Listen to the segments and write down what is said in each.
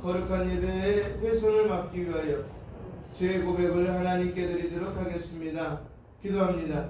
거룩한 예배의 훼손을 막기 위하여 죄의 고백을 하나님께 드리도록 하겠습니다. 기도합니다.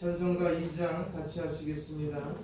찬송가 2장 같이 하시겠습니다.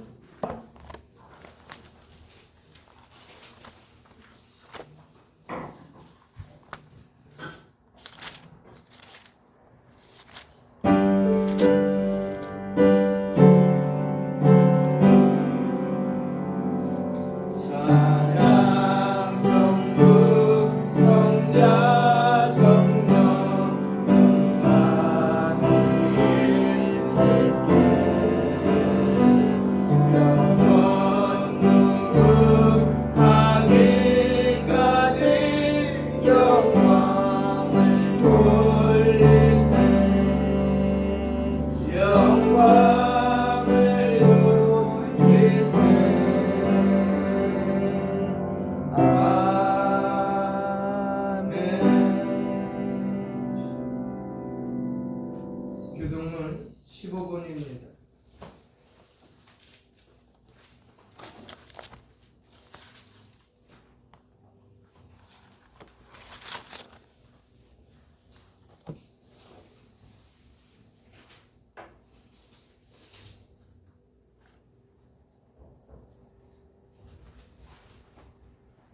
교동문 15번입니다.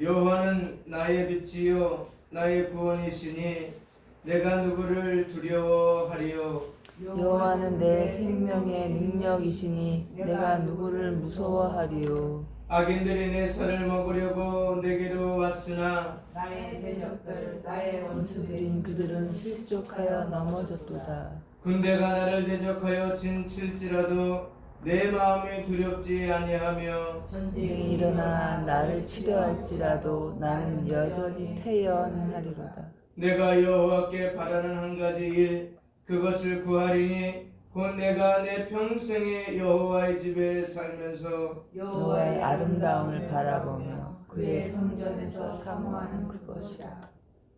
여호와는 나의 빛이요 나의 구원이시니 내가 누구를 두려워하리요. 여호와는 내 생명의 능력이시니 내가 누구를 무서워하리요. 악인들이 내 살을 먹으려고 내게로 왔으나 나의 대적들 나의 원수들인 그들은 실족하여 넘어졌도다. 군대가 나를 대적하여 진칠지라도 내 마음이 두렵지 아니하며 전쟁이 일어나 나를 치려할지라도 나는 여전히 태연하리로다. 내가 여호와께 바라는 한 가지 일 그것을 구하리니 곧 내가 내 평생에 여호와의 집에 살면서 여호와의 아름다움을 바라보며 그의 성전에서 사모하는 그것이라.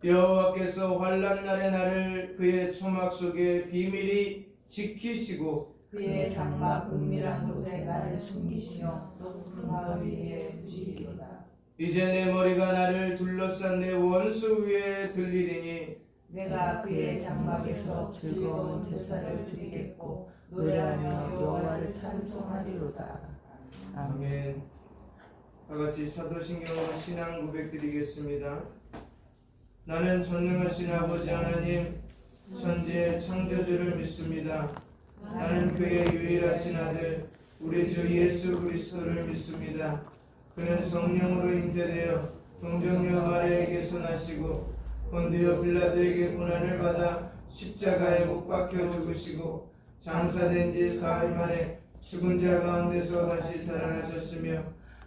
여호와께서 환난 날에 나를 그의 초막 속에 비밀히 지키시고 그의 장막 은밀한 곳에 나를 숨기시며 높은 바위 위에 두시리로다. 이제 내 머리가 나를 둘러싼 내 원수 위에 들리리니 내가 그의 장막에서 즐거운 제사를 드리겠고 노래하며 여호와를 찬송하리로다. 아멘. 아멘. 다같이 사도신경으로 신앙 고백 드리겠습니다. 나는 전능하신 아버지 하나님 천지의 창조주를 믿습니다. 나는 그의 유일하신 아들 우리 주 예수 그리스도를 믿습니다. 그는 성령으로 잉태되어 동정녀 마리아에게서 나시고 본디오 빌라도에게 고난을 받아 십자가에 못 박혀 죽으시고 장사된 지 사흘 만에 죽은 자 가운데서 다시 살아나셨으며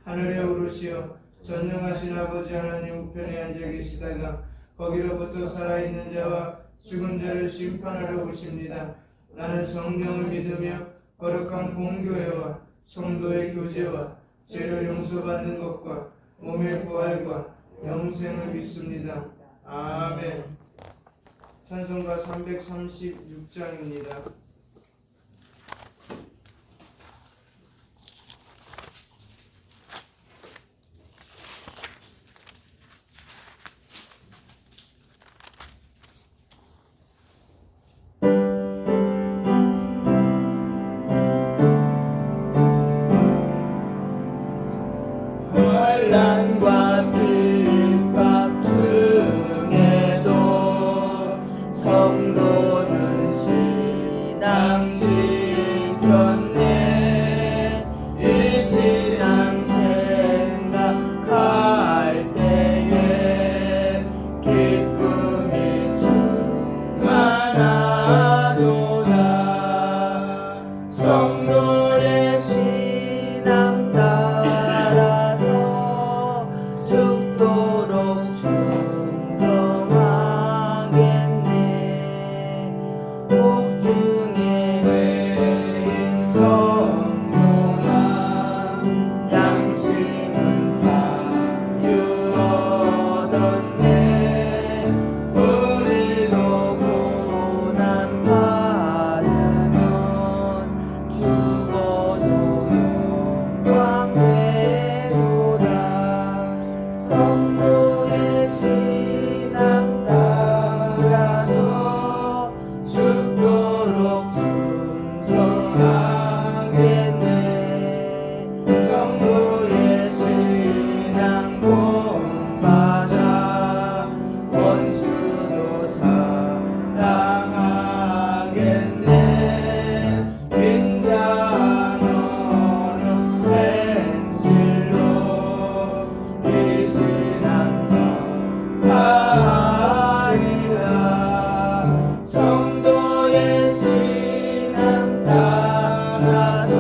하늘에 오르시어 전능하신 아버지 하나님 우편에 앉아 계시다가 거기로부터 살아있는 자와 죽은 자를 심판하러 오십니다. 나는 성령을 믿으며 거룩한 공교회와 성도의 교제와 죄를 용서받는 것과 몸의 부활과 영생을 믿습니다. 아멘. 찬송가 336장입니다. 환난과 핍박 중에도 성도는 신앙 지켰네. 이 신앙 생각할 때에 기쁨이 충만하도다. 성도의 신앙 따라서 죽도록 충성하겠네. 옥중에 매인 성도가 양심은 자유 얻었네. 우리도 고난 받으면 죽어도 영광 되도다. 성도의 신앙 따라서 죽도록 충성하겠네. 성도의 신앙 본받아 원수도 사랑하겠네. 인자노는 펜실로 이 신앙 전하리라. 성도의 신앙 따라서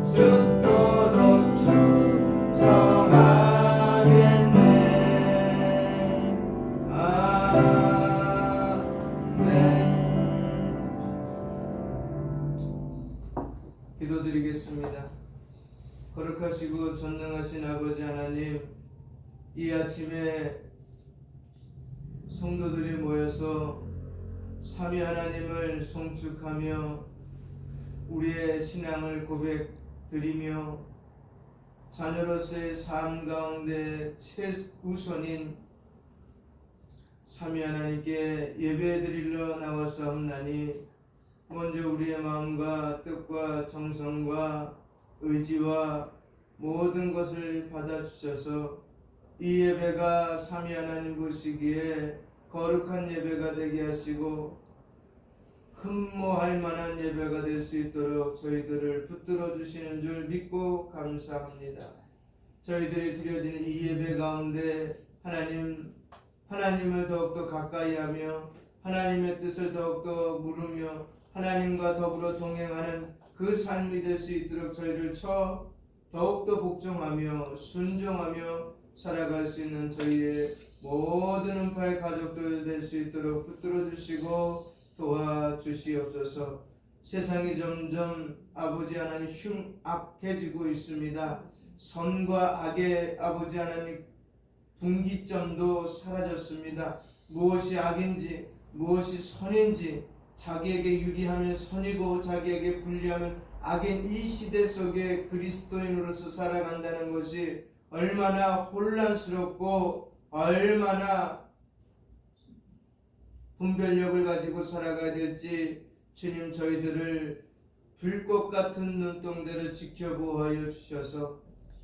죽도록 충성하겠네. 아멘. 기도드리겠습니다. 거룩하시고 전능하신 아버지 하나님, 이 아침에 성도들이 모여서 삼위 하나님을 송축하며 우리의 신앙을 고백드리며 자녀로서의 삶 가운데 최우선인 삼위 하나님께 예배드리러 나왔사옵나니 먼저 우리의 마음과 뜻과 정성과 의지와 모든 것을 받아주셔서 이 예배가 삼위 하나님 보시기에 거룩한 예배가 되게 하시고 흠모할 만한 예배가 될 수 있도록 저희들을 붙들어 주시는 줄 믿고 감사합니다. 저희들이 드려지는 이 예배 가운데 하나님을 더욱더 가까이 하며 하나님의 뜻을 더욱더 물으며 하나님과 더불어 동행하는 그 삶이 될 수 있도록 저희를 더욱더 복종하며 순종하며 살아갈 수 있는 저희의 모든 은파의 가족들 될 수 있도록 붙들어 주시고 도와주시옵소서. 세상이 점점 아버지 하나님 흉악해지고 있습니다. 선과 악의 아버지 하나님 분기점도 사라졌습니다. 무엇이 악인지 무엇이 선인지 자기에게 유리하면 선이고 자기에게 불리하면 악인 이 시대 속에 그리스도인으로서 살아간다는 것이 얼마나 혼란스럽고 얼마나 분별력을 가지고 살아가야 될지 주님 저희들을 불꽃 같은 눈동자를 지켜보호하여 주셔서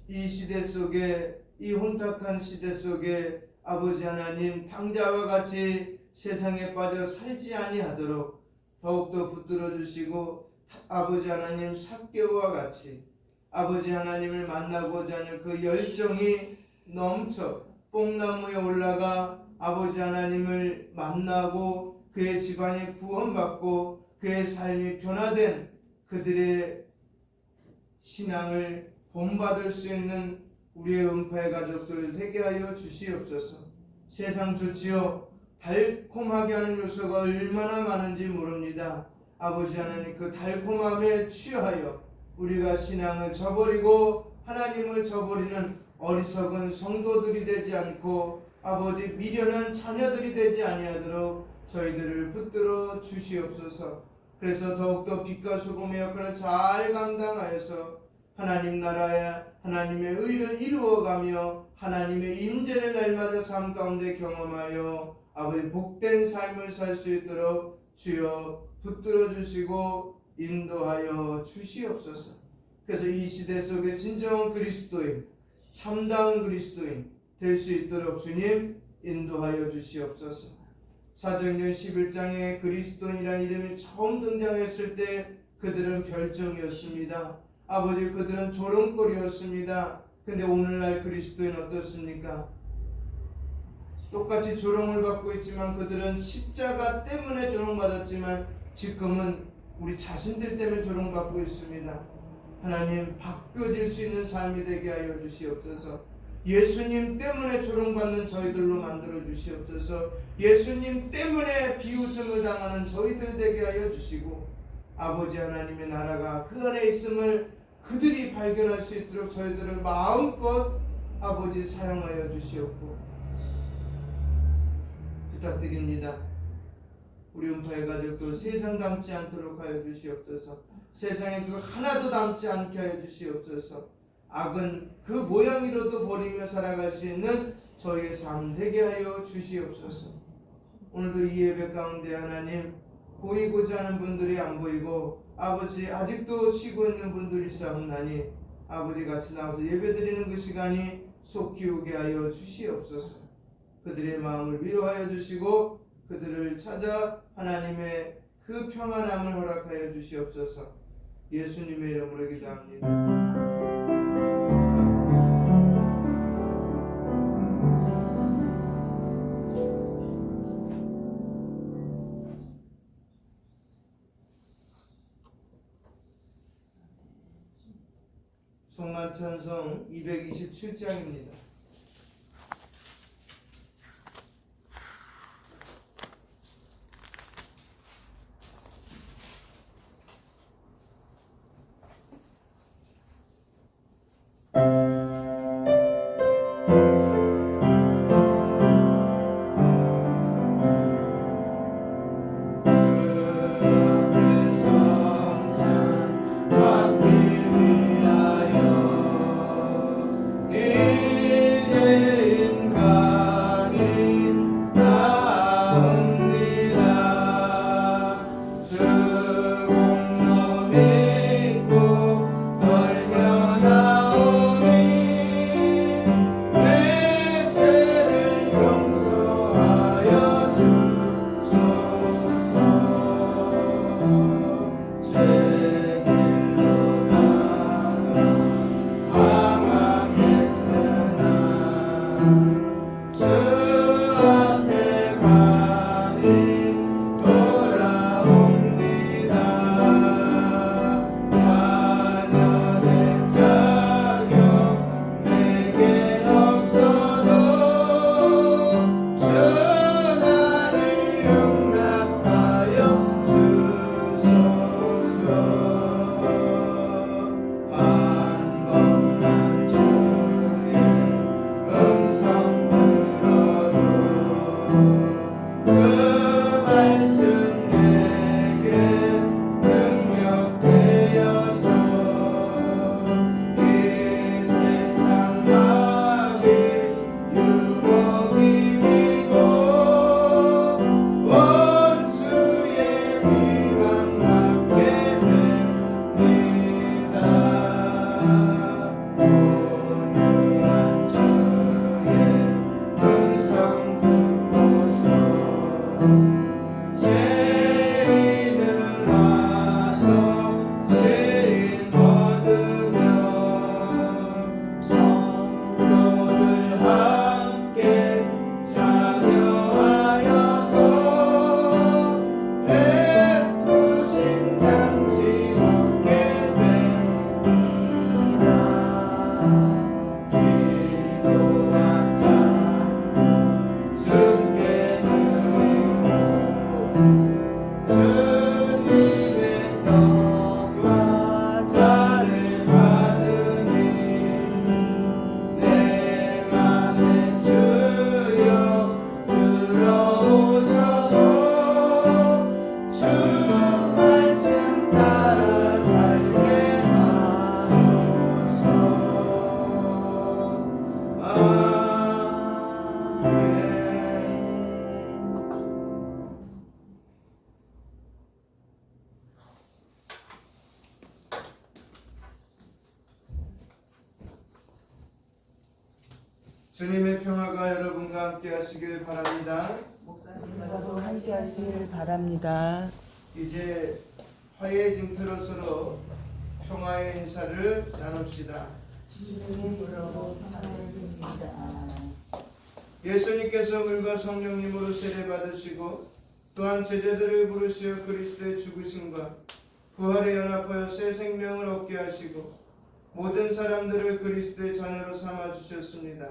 이 시대 속에 이 혼탁한 시대 속에 아버지 하나님 탕자와 같이 세상에 빠져 살지 아니하도록 더욱더 붙들어 주시고 아버지 하나님 삭개오와 같이 아버지 하나님을 만나고자 하는 그 열정이 넘쳐 뽕나무에 올라가 아버지 하나님을 만나고 그의 집안이 구원받고 그의 삶이 변화된 그들의 신앙을 본받을 수 있는 우리의 은파의 가족들 되게 하여 주시옵소서. 세상 좋지요 달콤하게 하는 요소가 얼마나 많은지 모릅니다. 아버지 하나님 그 달콤함에 취하여 우리가 신앙을 저버리고 하나님을 저버리는 어리석은 성도들이 되지 않고 아버지 미련한 자녀들이 되지 아니하도록 저희들을 붙들어 주시옵소서. 그래서 더욱더 빛과 소금의 역할을 잘 감당하여서 하나님 나라에 하나님의 의를 이루어가며 하나님의 임재를 날마다 삶 가운데 경험하여 아버지 복된 삶을 살 수 있도록 주여 붙들어 주시고 인도하여 주시옵소서. 그래서 이 시대 속에 진정한 그리스도인 참다운 그리스도인 될 수 있도록 주님 인도하여 주시옵소서. 사도행전 11장에 그리스도인이라는 이름이 처음 등장했을 때 그들은 별종이었습니다. 아버지 그들은 조롱거리였습니다. 근데 오늘날 그리스도인 어떻습니까? 똑같이 조롱을 받고 있지만 그들은 십자가 때문에 조롱받았지만 지금은 우리 자신들 때문에 조롱받고 있습니다. 하나님 바뀌어질 수 있는 삶이 되게 하여 주시옵소서. 예수님 때문에 조롱받는 저희들로 만들어 주시옵소서. 예수님 때문에 비웃음을 당하는 저희들 되게 하여 주시고 아버지 하나님의 나라가 그 안에 있음을 그들이 발견할 수 있도록 저희들을 마음껏 아버지 사용하여 주시옵고 부탁드립니다. 우리 은파의 가족도 세상 닮지 않도록 하여 주시옵소서. 세상에 그 하나도 닮지 않게 하여 주시옵소서. 악은 그 모양이로도 버리며 살아갈 수 있는 저희의 삶 되게 하여 주시옵소서. 오늘도 이 예배 가운데 하나님 보이고자 하는 분들이 안 보이고 아버지 아직도 쉬고 있는 분들이 있사옵나니 아버지 같이 나와서 예배드리는 그 시간이 속 기우게 하여 주시옵소서. 그들의 마음을 위로하여 주시고 그들을 찾아 하나님의 그 평안함을 허락하여 주시옵소서. 예수님의 이름으로 기도합니다. 성만찬송 227장입니다. 주님의 떡과 잔을 받으니 내 맘에 주여 들어오셔서 주 말씀 따라 살게 하소서. 아멘. 주님의 평화가 여러분과 함께 하시길 바랍니다. 목사님과도 함께 하시길 바랍니다. 이제 화해의 징표로 서로 평화의 인사를 나눕시다. 주님의 이름으로 평안을 빕니다. 예수님께서 물과 성령님으로 세례받으시고 또한 제자들을 부르시어 그리스도의 죽으심과 부활에 연합하여 새 생명을 얻게 하시고 모든 사람들을 그리스도의 자녀로 삼아 주셨습니다.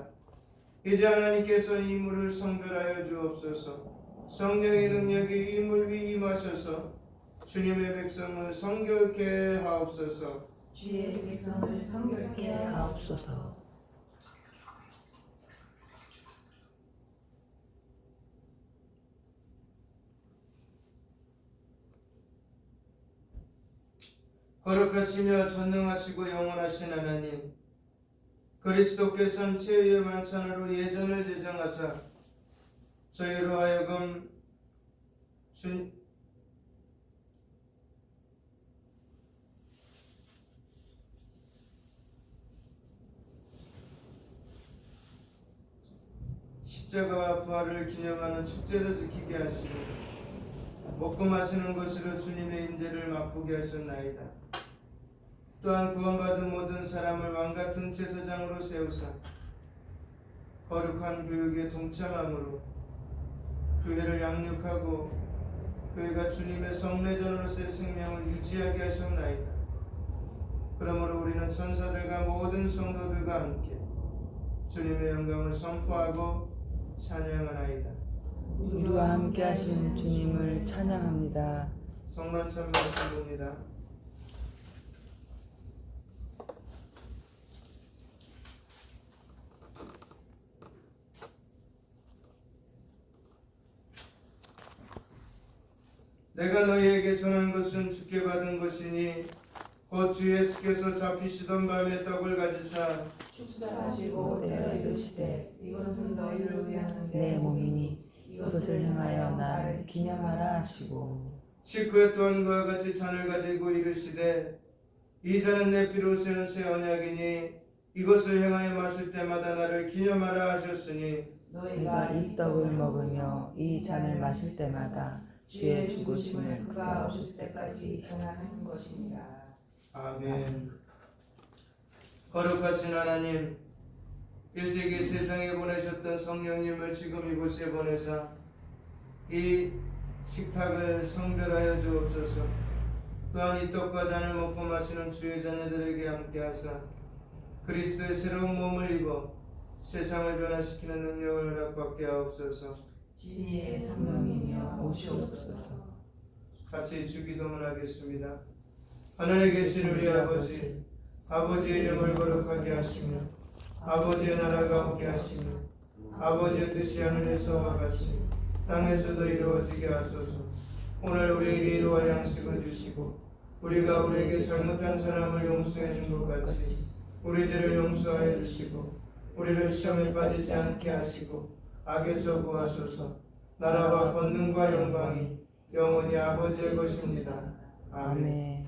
이제 하나님께서 이 물을 성별하여 주옵소서. 성령의 능력이 이 물 위 임하셔서 주님의 백성을 성결케 하옵소서. 주의 백성을 성결케 하옵소서. 거룩하시며 전능하시고 영원하신 하나님, 그리스도께서는 최후의 만찬으로 예전을 제정하사 저희로 하여금 십자가와 부활을 기념하는 축제를 지키게 하시고 먹고 마시는 것으로 주님의 임재를 맛보게 하셨나이다. 또한 구원받은 모든 사람을 왕같은 제사장으로 세우사 거룩한 교육에 동참함으로 교회를 양육하고 교회가 주님의 성례전으로서의 생명을 유지하게 하셨나이다. 그러므로 우리는 천사들과 모든 성도들과 함께 주님의 영광을 선포하고 찬양하나이다. 우리와 함께 하신 주님을 찬양합니다. 성만찬 말씀입니다. 내가 너희에게 전한 것은 주께 받은 것이니 곧 주 예수께서 잡히시던 밤에 떡을 가지사 축사하시고 내어 이르시되 이것은 너희를 위하는 내 몸이니 이것을 행하여 나를 기념하라 하시고 식후에 또한 그와 같이 잔을 가지고 이르시되 이 잔은 내 피로 세운 새 언약이니 이것을 행하여 마실 때마다 나를 기념하라 하셨으니 너희가 이 떡을 먹으며 이 잔을 마실 때마다 주의 죽으심을 그가 오실 때까지 전하는 것이니라. 아멘. 거룩하신 하나님, 일찍이 세상에 보내셨던 성령님을 지금 이곳에 보내사 이 식탁을 성별하여 주옵소서. 또한 이 떡과 잔을 먹고 마시는 주의 자녀들에게 함께 하사 그리스도의 새로운 몸을 입어 세상을 변화시키는 능력을 허락받게 하옵소서. 진리의 성령이며 오시옵소서. 같이 주기도문 하겠습니다. 하늘에 계신 우리 아버지, 아버지의 이름을 거룩하게 하시며 아버지의 나라가 오게 하시며 아버지의 뜻이 하늘에서와 같이 땅에서도 이루어지게 하소서. 오늘 우리에게 일용할 양식을 주시고 우리가 우리에게 잘못한 사람을 용서해 준 것 같이 우리 죄를 용서하여 주시고 우리를 시험에 빠지지 않게 하시고 악에서 구하소서. 나라와 권능과 영광이 영원히 아버지의 것입니다. 아멘. 아멘.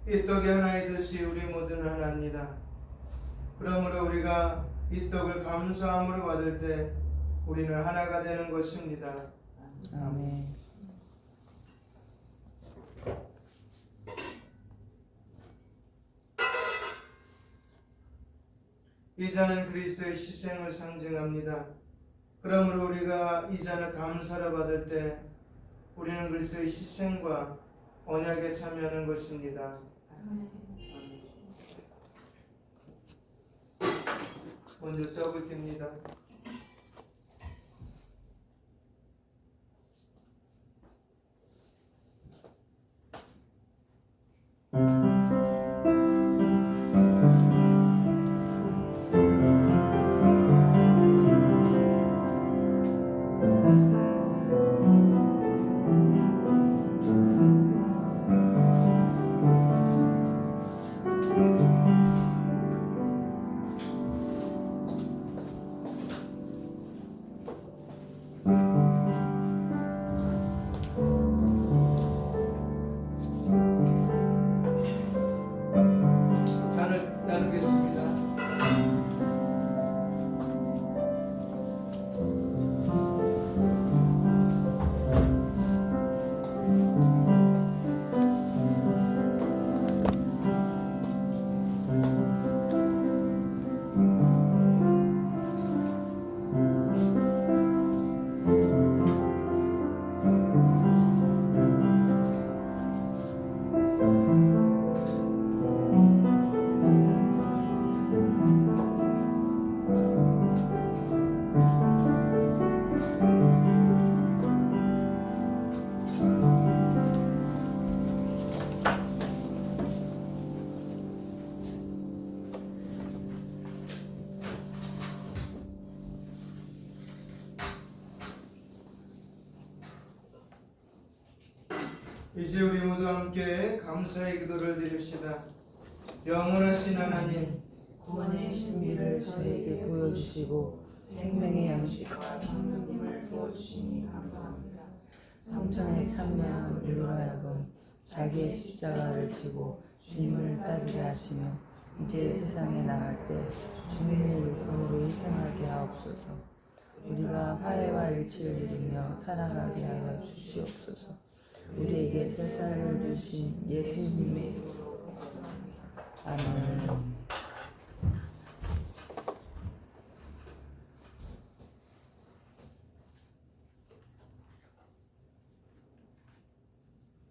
이 떡이 하나의 듯이 우리 모두는 하나입니다. 그러므로 우리가 이 떡을 감사함으로 받을 때 우리는 하나가 되는 것입니다. 아멘. 이 잔은 그리스도의 희생을 상징합니다. 그러므로 우리가 이 잔을 감사로 받을 때 우리는 그리스도의 희생과 언약에 참여하는 것입니다. 아멘. 먼저 떡을 띱니다. 잔을 나누겠습니다. 이제 우리 모두 함께 감사의 기도를 드립시다. 영원하신 하나님, 구원의 신비를 저에게 보여주시고 생명의 양식과 성령님을 부어주시니 감사합니다. 성전에 참여한 우리로 하여금 자기의 십자가를 지고 주님을 따르게 하시며 이제 세상에 나갈 때 주님의 일꾼으로 희생하게 하옵소서. 우리가 화해와 일치를 이루며 살아가게 하여 주시옵소서. 우리에게 세상을 주신 예수님의 이름으로 아멘.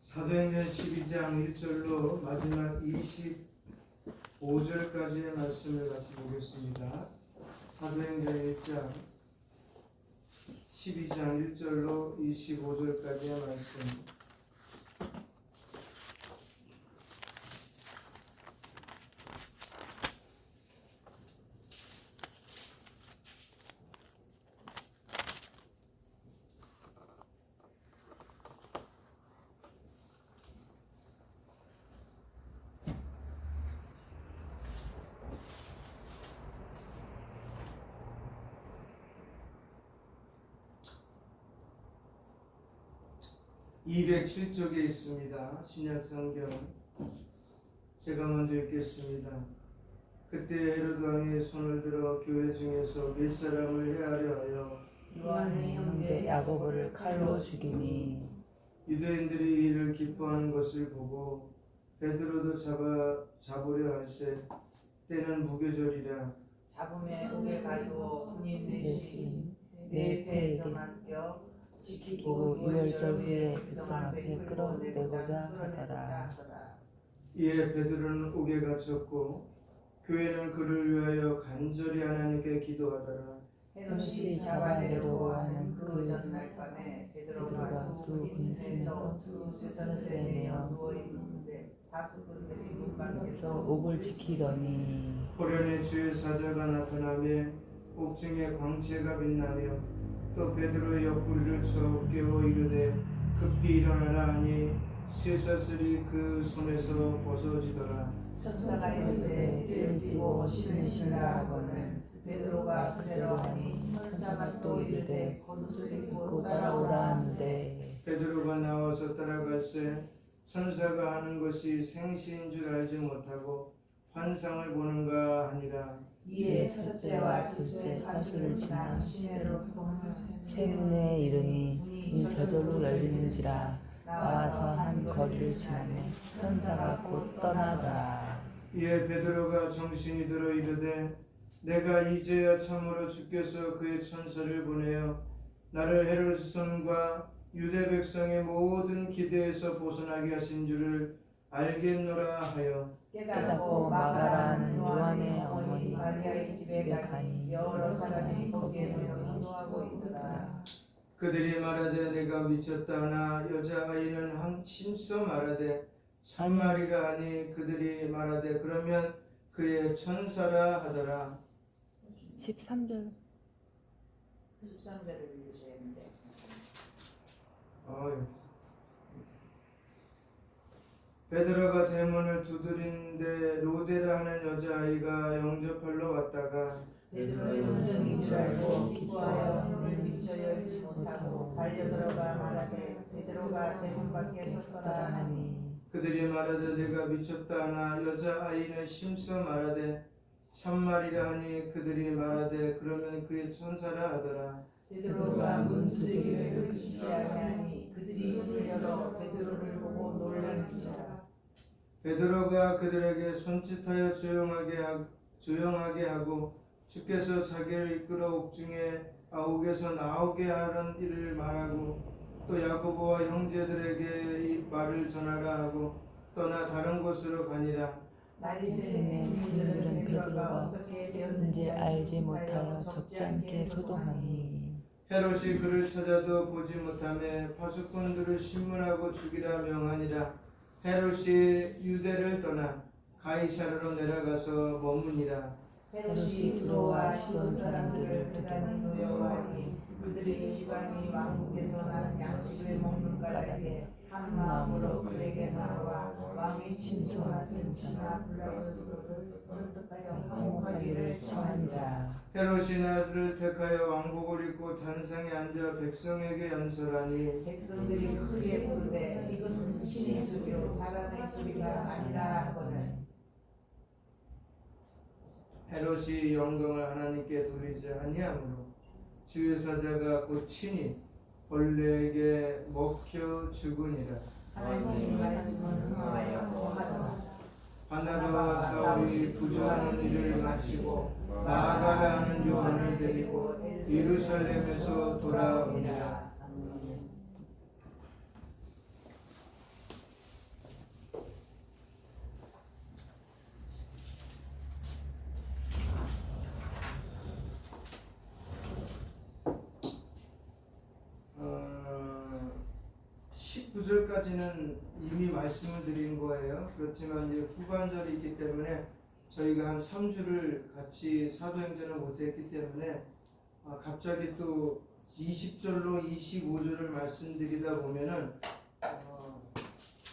사도행전 12장 1절로 마지막 25절까지의 말씀을 같이 보겠습니다. 사도행전 1장 12장 1절로 25절까지의 말씀. (207쪽에) 있습니다. 신약성경. 제가 먼저 읽겠습니다. 그때 헤롯 왕이 손을 들어 교회 중에서 몇 사람을 해하려 하여 요한의 형제 야고보를 칼로 죽이니 유대인들이 이를 기뻐하는 것을 보고 베드로도 잡으려 할세. 때는 무교절이라. 잡음에 옥에 가두어 군인 대신 내 배에서 맡겨 지키고 지키고 유월절 후에 백성 앞에 끌어내고자 하더라. 이에 베드로는 옥에 갇혔고 교회는 그를 위하여 간절히 하나님께 기도하더라. 헤롯이 잡아내려고 하는 그 전날 밤에 베드로가 두 군팀에서 두 쇠사슬에 매어 누워있는데 다섯 분들이 문 밖에서 그래서 옥을 지키더니 호련히 주의 사자가 나타나며 옥중에 광채가 빛나며 또 베드로의 옆구리를 쳐 깨워 이르되 급히 일어나라 하니 쇠사슬이 그 손에서 벗어지더라. 천사가 이르되 띠를 띠고 신을 신라 하거늘 베드로가 그대로 하니 천사가 또 이르되 겉옷을 입고 따라오라 하는데 베드로가 나와서 따라갈새 천사가 하는 것이 생시인 줄 알지 못하고 환상을 보는가 하니라. 이에 첫째와 둘째 파수를 지나 시내로 세문에 이르니 이 저절로 열리는지라. 나와서 한 거리를 지나매 천사가 곧 떠나더라. 이에 베드로가 정신이 들어 이르되 내가 이제야 참으로 주께서 그의 천사를 보내어 나를 헤롯의 손과 유대 백성의 모든 기대에서 벗어나게 하신 줄을 알겠노라 하여 깨닫고 마가라는 요한의 어머니 마리아의 집에 가니 여러 사람이 거기에 모여 기도하고 있더라. 그들이 말하되 내가 미쳤다나 여자아이는 힘써 말하되 참말이라 하니 그들이 말하되 그러면 그의 천사라 하더라. 13절 13절을 읽으셔야 하는데. 베드로가 대문을 두드린데 로데라 하는 여자아이가 영접하러 왔다가 베드로의 음성인 줄 알고 기뻐하여 문을 미쳐 열지 못하고 달려들어가 말하되 베드로가 대문 밖에 섰더라 하니 그들이 말하되 내가 미쳤다나 여자아이는 힘써 말하되 참말이라 하니 그들이 말하되 그러면 그의 천사라 하더라. 베드로가 문 두드림을 그치지 아니하니 그들이 문을 열어 베드로를 보고 놀라는지라. 베드로가 그들에게 손짓하여 조용하게 하고 주께서 자기를 이끌어 옥에서 나오게 하는 일을 말하고 또 야고보와 형제들에게 이 말을 전하라 하고 떠나 다른 곳으로 가니라. 날이 새매 그들은 베드로가 어떻게 되었는지 알지 못하여 적지 않게 소동하니 헤롯이 그를 찾아도 보지 못하며 파수꾼들을 신문하고 죽이라 명하니라. 헤롯이 유대를 떠나 가이사르로 내려가서 머무니라. 헤롯이 두로와 시돈 사람들을 대단히 노여워하니 그들이 지방이 왕국에서 난 양식을 먹는 까닭에 한 마음으로 그에게 나와 왕의 침소 같은 신하 블라우스를 설득하여 항복하기를 청한 자. 헤롯이 나를 택하여 왕복을 입고 단상에 앉아 백성에게 연설하니 백성들이 크게 부르되 이것은 신의 소리요 사람의 소리가 아니라 하거늘. 헤롯이 영광을 하나님께 돌리지 아니하므로 주의 사자가 곧 친히 벌레에게 먹혀 죽으니라. 하나님의 말씀은 흥하여 또 하더라. 바나바와 사울이 부조하는 일을 마치고 나아가라 하는 요한을 데리고 예루살렘에서 돌아오니라. 어, 19절까지는 이미 말씀을 드린 거예요. 그렇지만 이제 후반절이 있기 때문에 저희가 한 3주를 같이 사도행전을 못했기 때문에 갑자기 또 20절로 25절을 말씀드리다 보면은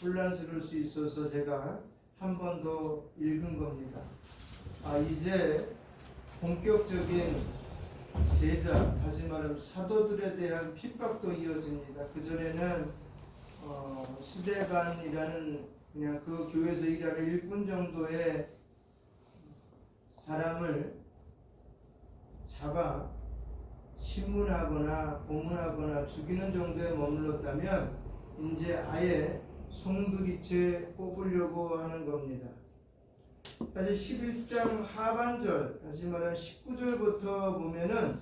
혼란스러울 수 있어서 제가 한 번 더 읽은 겁니다. 이제 본격적인 제자, 다시 말하면 사도들에 대한 핍박도 이어집니다. 그전에는 스데반이라는 그냥 그 교회에서 일하는 일꾼 정도의 사람을 잡아 신문하거나 고문하거나 죽이는 정도에 머물렀다면 이제 아예 송두리째 뽑으려고 하는 겁니다. 사실 11장 하반절, 다시 말하면 19절부터 보면은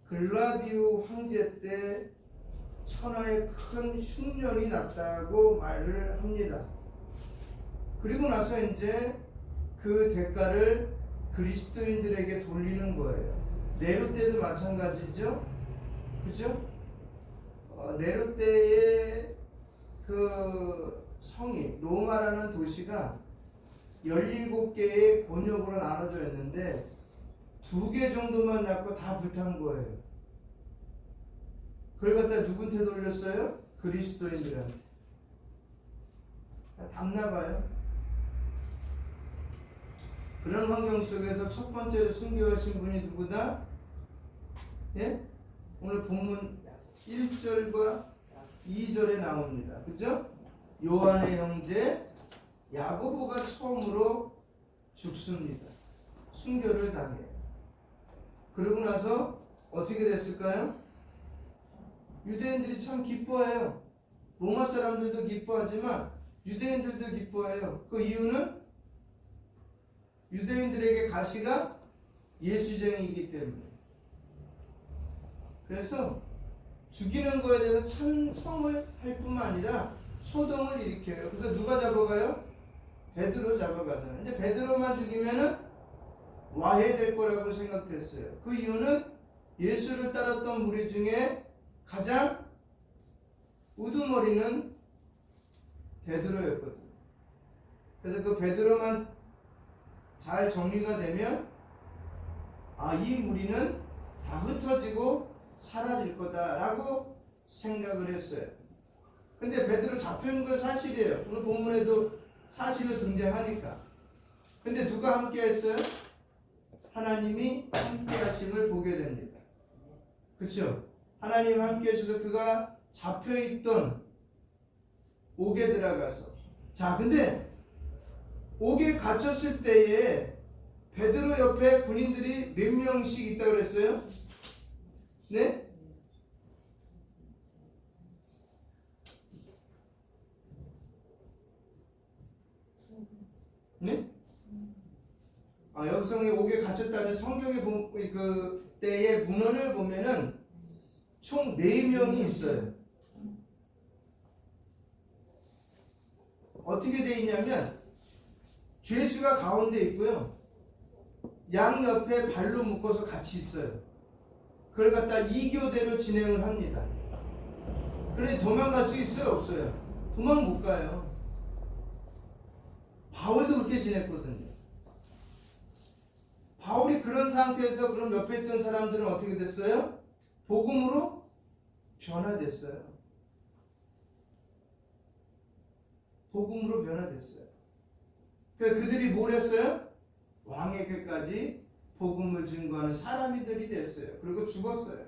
글라디오 황제 때 천하에 큰 흉년이 났다고 말을 합니다. 그리고 나서 이제 그 대가를 그리스도인들에게 돌리는 거예요. 네로 때도 마찬가지죠. 그죠? 네로 때의 그 성이 로마라는 도시가 17개의 권역으로 나눠져 있는데 2개 정도만 남고 다 불탄 거예요. 그걸 갖다 누구한테 돌렸어요? 그리스도인들한테. 답나봐요. 그런 환경 속에서 첫 번째로 순교하신 분이 누구다? 예? 오늘 본문 1절과 2절에 나옵니다. 그죠? 요한의 형제 야고보가 처음으로 죽습니다. 순교를 당해요. 그러고 나서 어떻게 됐을까요? 유대인들이 참 기뻐해요. 로마 사람들도 기뻐하지만 유대인들도 기뻐해요. 그 이유는 유대인들에게 가시가 예수쟁이이기 때문에. 그래서 죽이는 거에 대해서 찬성을 할 뿐만 아니라 소동을 일으켜요. 그래서 누가 잡아가요? 베드로 잡아가잖아요. 이제 베드로만 죽이면은 와해될 거라고 생각됐어요. 그 이유는 예수를 따랐던 무리 중에 가장 우두머리는 베드로였거든요. 그래서 그 베드로만 잘 정리가 되면 이 무리는 다 흩어지고 사라질 거다라고 생각을 했어요. 근데 베드로 잡혀있는 건 사실이에요. 오늘 본문에도 사실로 등장하니까. 근데 누가 함께 했어요? 하나님이 함께 하심을 보게 됩니다. 그렇죠? 하나님 함께 해주셔서 그가 잡혀있던 옥에 들어가서, 자, 근데 옥에 갇혔을 때에 베드로 옆에 군인들이 몇 명씩 있다고 그랬어요? 네? 네? 여기서 옥에 갇혔다는 성경의 그 때의 문헌을 보면은 총 4명이 있어요. 어떻게 돼 있냐면 죄수가 가운데 있고요. 양 옆에 발로 묶어서 같이 있어요. 그걸 갖다 2교대로 진행을 합니다. 그러니 도망갈 수 있어요? 없어요? 도망 못 가요. 바울도 그렇게 지냈거든요. 바울이 그런 상태에서 그럼 옆에 있던 사람들은 어떻게 됐어요? 복음으로 변화됐어요. 복음으로 변화됐어요. 그러니까 그들이 뭘 했어요? 왕에게까지 복음을 증거하는 사람들이 됐어요. 그리고 죽었어요.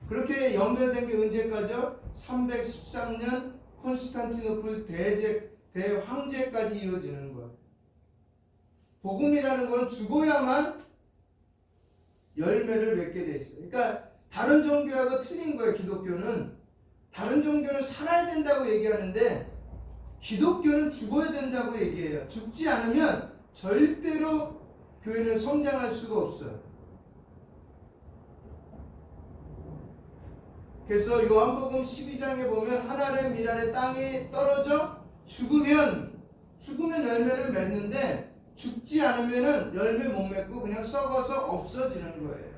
그렇게 연결된 게 언제까지요? 313년 콘스탄티노플 대황제까지 이어지는 거예요. 복음이라는 건 죽어야만 열매를 맺게 돼 있어요. 그러니까 다른 종교하고 틀린 거예요. 기독교는 다른 종교는 살아야 된다고 얘기하는데 기독교는 죽어야 된다고 얘기해요. 죽지 않으면 절대로 교회는 성장할 수가 없어요. 그래서 요한복음 12장에 보면 한 알의 밀 알의 땅에 떨어져 죽으면 열매를 맺는데 죽지 않으면 열매 못 맺고 그냥 썩어서 없어지는 거예요.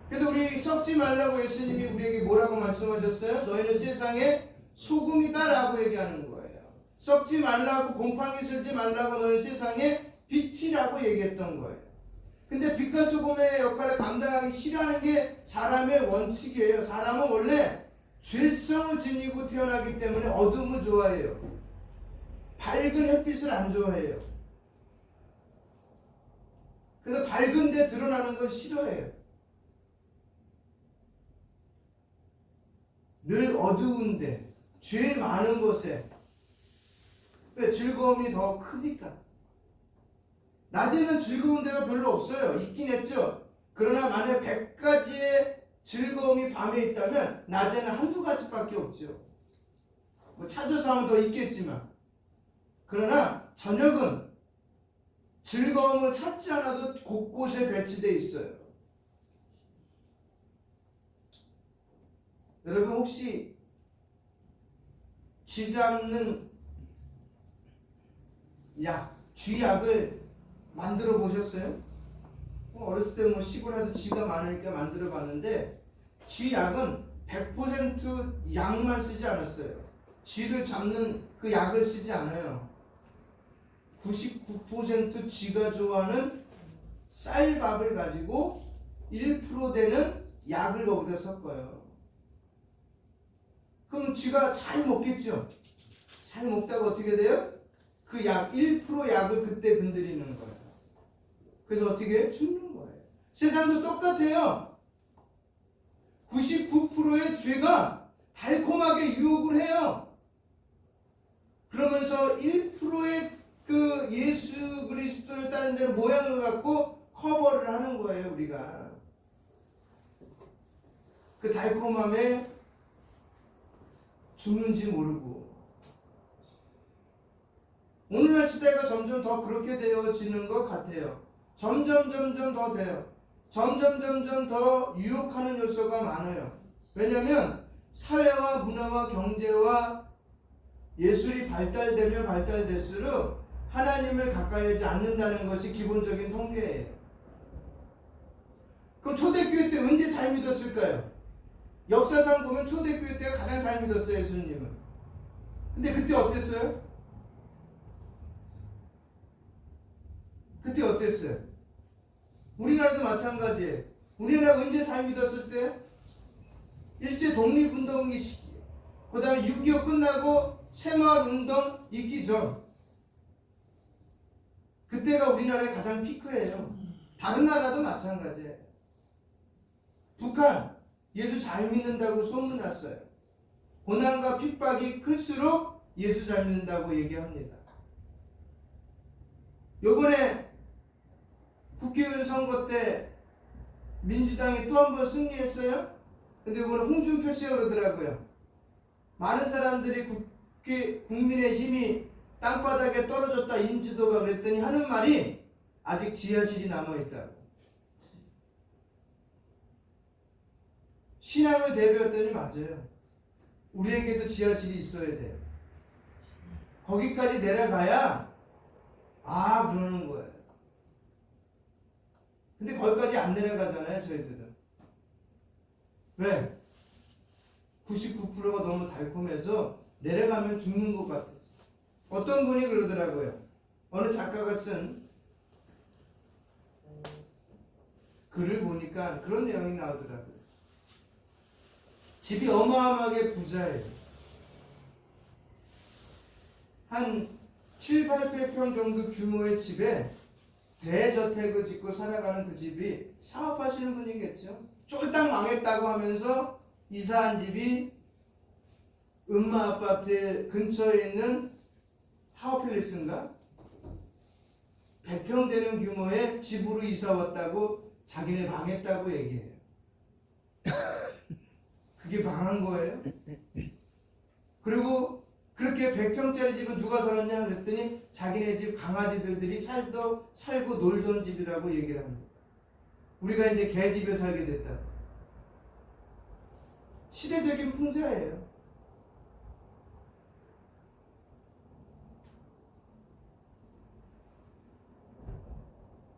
그래도 우리 썩지 말라고 예수님이 우리에게 뭐라고 말씀하셨어요? 너희는 세상의 소금이다 라고 얘기하는 거예요. 썩지 말라고, 곰팡이 슬지 말라고 너희 세상의 빛이라고 얘기했던 거예요. 근데 빛과 소금의 역할을 감당하기 싫어하는 게 사람의 원칙이에요. 사람은 원래 죄성을 지니고 태어나기 때문에 어둠을 좋아해요. 밝은 햇빛을 안 좋아해요. 그래서 밝은 데 드러나는 건 싫어해요. 늘 어두운데, 죄 많은 곳에 즐거움이 더 크니까. 낮에는 즐거운 데가 별로 없어요. 있긴 했죠. 그러나 만약 100가지의 즐거움이 밤에 있다면 낮에는 한두 가지밖에 없죠. 뭐 찾아서 하면 더 있겠지만. 그러나 저녁은 즐거움을 찾지 않아도 곳곳에 배치되어 있어요. 여러분 혹시 쥐 잡는 쥐약을 만들어 보셨어요? 어렸을 때 뭐 시골에도 쥐가 많으니까 만들어 봤는데 쥐약은 100% 약만 쓰지 않았어요. 쥐를 잡는 그 약을 쓰지 않아요. 99% 쥐가 좋아하는 쌀밥을 가지고 1% 되는 약을 거기다 섞어요. 그럼 쥐가 잘 먹겠죠? 잘 먹다가 어떻게 돼요? 그 약, 1% 약을 그때 건드리는 거예요. 그래서 어떻게 해요? 죽는 거예요. 세상도 똑같아요. 99%의 죄가 달콤하게 유혹을 해요. 그러면서 1%의 그 예수 그리스도를 따른 대로 모양을 갖고 커버를 하는 거예요, 우리가. 그 달콤함에 죽는지 모르고. 오늘날 시대가 점점 더 그렇게 되어지는 것 같아요. 점점 더 돼요. 점점 더 유혹하는 요소가 많아요. 왜냐하면 사회와 문화와 경제와 예술이 발달되면 발달될수록 하나님을 가까이 하지 않는다는 것이 기본적인 통계예요. 그럼 초대교회 때 언제 잘 믿었을까요? 역사상 보면 초대교회 때가 가장 잘 믿었어요, 예수님을. 근데 그때 어땠어요? 그때 어땠어요? 우리나라도 마찬가지예요. 우리나라가 언제 잘 믿었을 때? 일제 독립운동기 시기, 그 다음에 6.25 끝나고 새마을운동 있기 전, 그때가 우리나라의 가장 피크예요. 다른 나라도 마찬가지예요. 북한 예수 잘 믿는다고 소문났어요. 고난과 핍박이 클수록 예수 잘 믿는다고 얘기합니다. 요번에 국회의원 선거 때 민주당이 또 한 번 승리했어요. 근데 이번에 홍준표 씨가 그러더라고요. 많은 사람들이 국민의힘이 땅바닥에 떨어졌다, 인지도가, 그랬더니 하는 말이 아직 지하실이 남아있다고. 신앙을 대배웠더니 맞아요. 우리에게도 지하실이 있어야 돼요. 거기까지 내려가야 그러는 거예요. 근데 거기까지 안 내려가잖아요, 저희들은. 왜? 99%가 너무 달콤해서 내려가면 죽는 것 같아서. 어떤 분이 그러더라고요. 어느 작가가 쓴 글을 보니까 그런 내용이 나오더라고요. 집이 어마어마하게 부자예요. 한 7, 800평 정도 규모의 집에 대저택을 짓고 살아가는 그 집이 사업하시는 분이겠죠. 쫄딱 망했다고 하면서 이사한 집이 음마 아파트 근처에 있는 타워팰리스인가? 100평 되는 규모의 집으로 이사 왔다고 자기네 망했다고 얘기해요. 그게 망한 거예요. 그리고 그렇게 100평짜리 집은 누가 살았냐 그랬더니 자기네 집 강아지들이 살고 놀던 집이라고 얘기를 합니다. 우리가 이제 개집에 살게 됐다. 시대적인 풍자예요.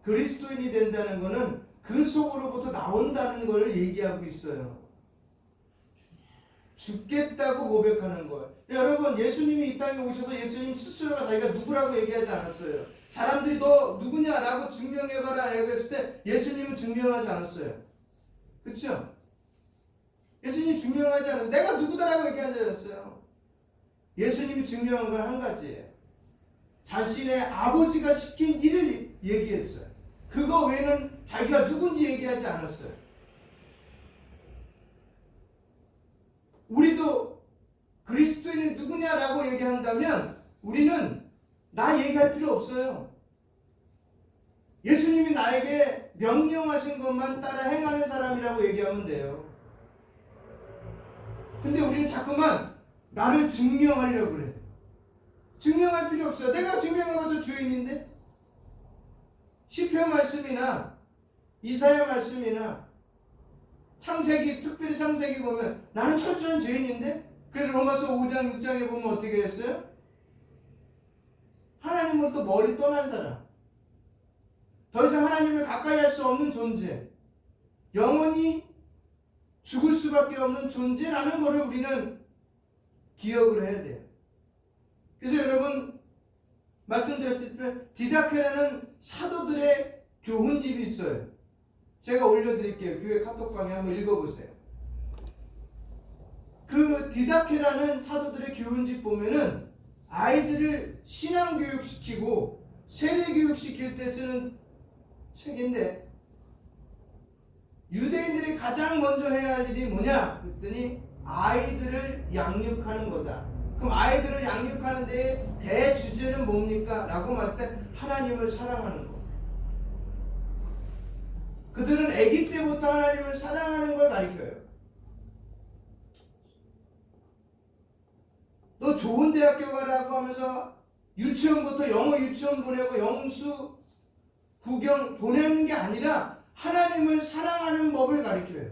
그리스도인이 된다는 것은 그 속으로부터 나온다는 걸 얘기하고 있어요. 죽겠다고 고백하는 거예요. 여러분, 예수님이 이 땅에 오셔서 예수님 스스로가 자기가 누구라고 얘기하지 않았어요. 사람들이 너 누구냐라고 증명해봐라 얘기했을 때 예수님은 증명하지 않았어요. 그렇죠? 예수님 증명하지 않았어요. 내가 누구다라고 얘기하지 않았어요. 예수님이 증명한 건 한 가지예요. 자신의 아버지가 시킨 일을 얘기했어요. 그거 외에는 자기가 누군지 얘기하지 않았어요. 우리도 그리스도인이 누구냐라고 얘기한다면 우리는 나 얘기할 필요 없어요. 예수님이 나에게 명령하신 것만 따라 행하는 사람이라고 얘기하면 돼요. 근데 우리는 자꾸만 나를 증명하려고 그래. 증명할 필요 없어요. 내가 증명해봐서 주인인데? 시편 말씀이나 이사야 말씀이나 창세기, 특별히 창세기 보면 나는 철저한 죄인인데? 그래서 로마서 5장, 6장에 보면 어떻게 했어요? 하나님으로부터 멀리 떠난 사람, 더 이상 하나님을 가까이 할 수 없는 존재, 영원히 죽을 수밖에 없는 존재라는 것을 우리는 기억을 해야 돼요. 그래서 여러분, 말씀드렸지만 디다케라는 사도들의 교훈집이 있어요. 제가 올려드릴게요. 교회 카톡방에 한번 읽어보세요. 그 디다케라는 사도들의 교훈집 보면은 아이들을 신앙교육시키고 세례교육시킬 때 쓰는 책인데, 유대인들이 가장 먼저 해야 할 일이 뭐냐 그랬더니 아이들을 양육하는 거다. 그럼 아이들을 양육하는 데에 대주제는 뭡니까? 라고 말할 때 하나님을 사랑하는 거. 그들은 아기 때부터 하나님을 사랑하는 걸 가르쳐요. 너 좋은 대학교 가라고 하면서 유치원부터 영어 유치원 보내고 영수 구경 보내는 게 아니라 하나님을 사랑하는 법을 가르쳐요.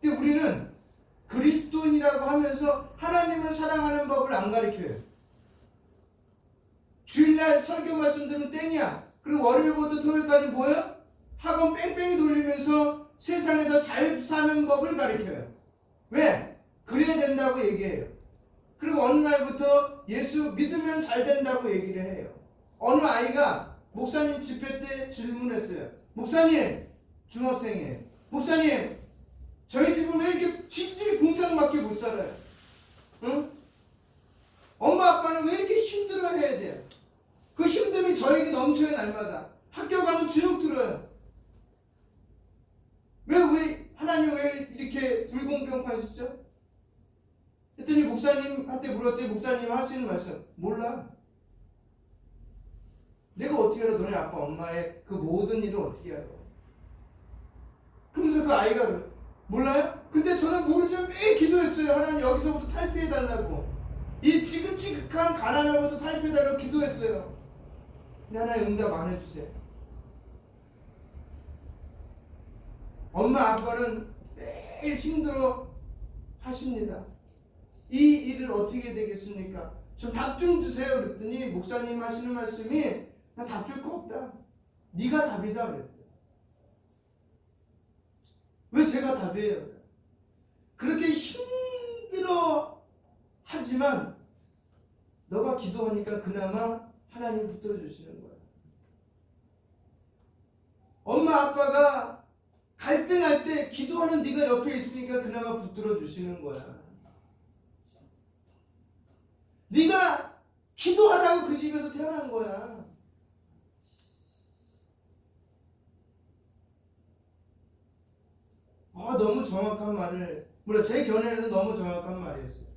근데 우리는 그리스도인이라고 하면서 하나님을 사랑하는 법을 안 가르쳐요. 주일날 설교 말씀 들으면 땡이야. 그리고 월요일부터 토요일까지 뭐야? 학원 뺑뺑이 돌리면서 세상에서 잘 사는 법을 가르쳐요. 왜? 그래야 된다고 얘기해요. 그리고 어느 날부터 예수 믿으면 잘 된다고 얘기를 해요. 어느 아이가 목사님 집회 때 질문했어요. 목사님, 중학생이에요. 목사님, 저희 집은 왜 이렇게 지지리 궁상맞게 못 살아요? 응? 엄마 아빠는 왜 이렇게 힘들어 해야 돼요? 그 힘듦이 저에게 넘쳐요. 날마다 학교 가면 주눅 들어요. 왜 우리 하나님 왜 이렇게 불공평하시죠? 했더니 목사님한테 물었더니 목사님 하시는 말씀, 몰라. 내가 어떻게 알아? 너네 아빠 엄마의 그 모든 일을 어떻게 알아? 그러면서 그 아이가 몰라요? 근데 저는 모르지만 매일 기도했어요. 하나님 여기서부터 탈피해달라고. 이 지긋지긋한 가난으로부터 탈피해달라고 기도했어요. 근데 하나님 응답 안 해주세요. 엄마 아빠는 매일 힘들어 하십니다. 이 일을 어떻게 되겠습니까? 저 답 좀 주세요. 그랬더니 목사님 하시는 말씀이 나 답 줄 거 없다. 네가 답이다 그랬어요. 왜 제가 답이에요? 그렇게 힘들어 하지만 너가 기도하니까 그나마 하나님 붙들어 주시는 거야. 엄마 아빠가 갈등할 때 기도하는 네가 옆에 있으니까 그나마 붙들어 주시는 거야. 네가 기도하라고 그 집에서 태어난 거야. 너무 정확한 말을, 물론 제 견해는 너무 정확한 말이었어요.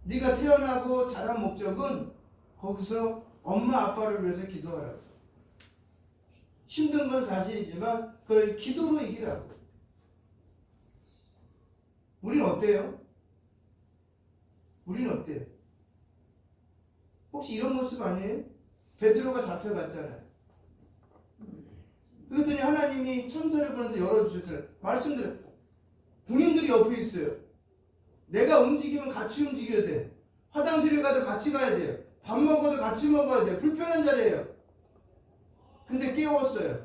네가 태어나고 자란 목적은 거기서 엄마 아빠를 위해서 기도하라고. 힘든 건 사실이지만 그걸 기도로 이기라고. 우린 어때요? 우리는 어때요? 혹시 이런 모습 아니에요? 베드로가 잡혀갔잖아요. 그랬더니 하나님이 천사를 보내서 열어주셨잖아요. 말씀드려요. 군인들이 옆에 있어요. 내가 움직이면 같이 움직여야 돼. 화장실에 가도 같이 가야 돼요. 밥 먹어도 같이 먹어야 돼요. 불편한 자리예요. 근데 깨웠어요.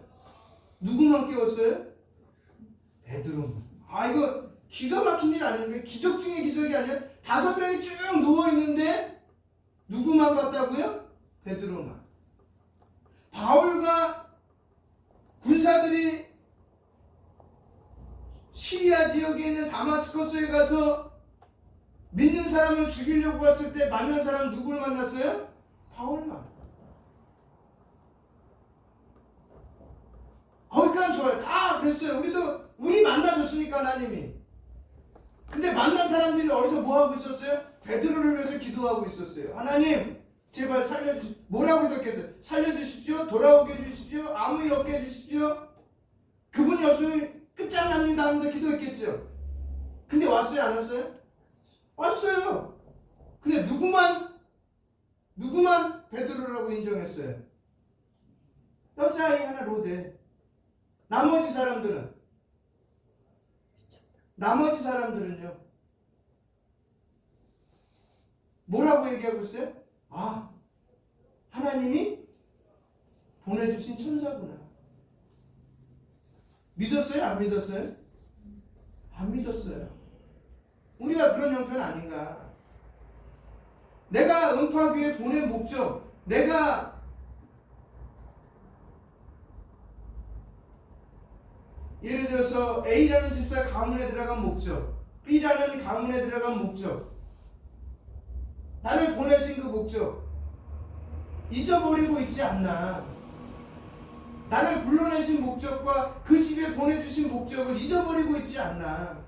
누구만 깨웠어요? 베드로만. 이거 기가 막힌 일 아닙니까? 기적 중에 기적이 아니에요? 5명이 쭉 누워있는데 누구만 봤다고요? 베드로만. 바울과 군사들이 시리아 지역에 있는 다마스커스에 가서 믿는 사람을 죽이려고 갔을 때 만난 사람 누구를 만났어요? 바울만. 거기까지 좋아요. 다 그랬어요. 우리 만나줬으니까 하나님이. 근데 만난 사람들이 어디서 뭐하고 있었어요? 베드로를 위해서 기도하고 있었어요. 하나님 제발 뭐라고 기도했겠어요? 살려주십시오. 돌아오게 해주십시오. 아무 일 없게 해주십시오. 그분이 없으면 끝장납니다 하면서 기도했겠죠. 근데 왔어요? 안 왔어요? 왔어요. 근데 누구만 베드로라고 인정했어요? 여자아이 하나 로데. 나머지 사람들은요 뭐라고 얘기하고 있어요? 하나님이 보내주신 천사구나. 믿었어요? 안 믿었어요? 안 믿었어요. 우리가 그런 형편 아닌가? 내가 음파교회 보낸 목적, 내가 예를 들어서 A라는 집사 가문에 들어간 목적, B라는 가문에 들어간 목적, 나를 보내신 그 목적 잊어버리고 있지 않나? 나를 불러내신 목적과 그 집에 보내주신 목적을 잊어버리고 있지 않나?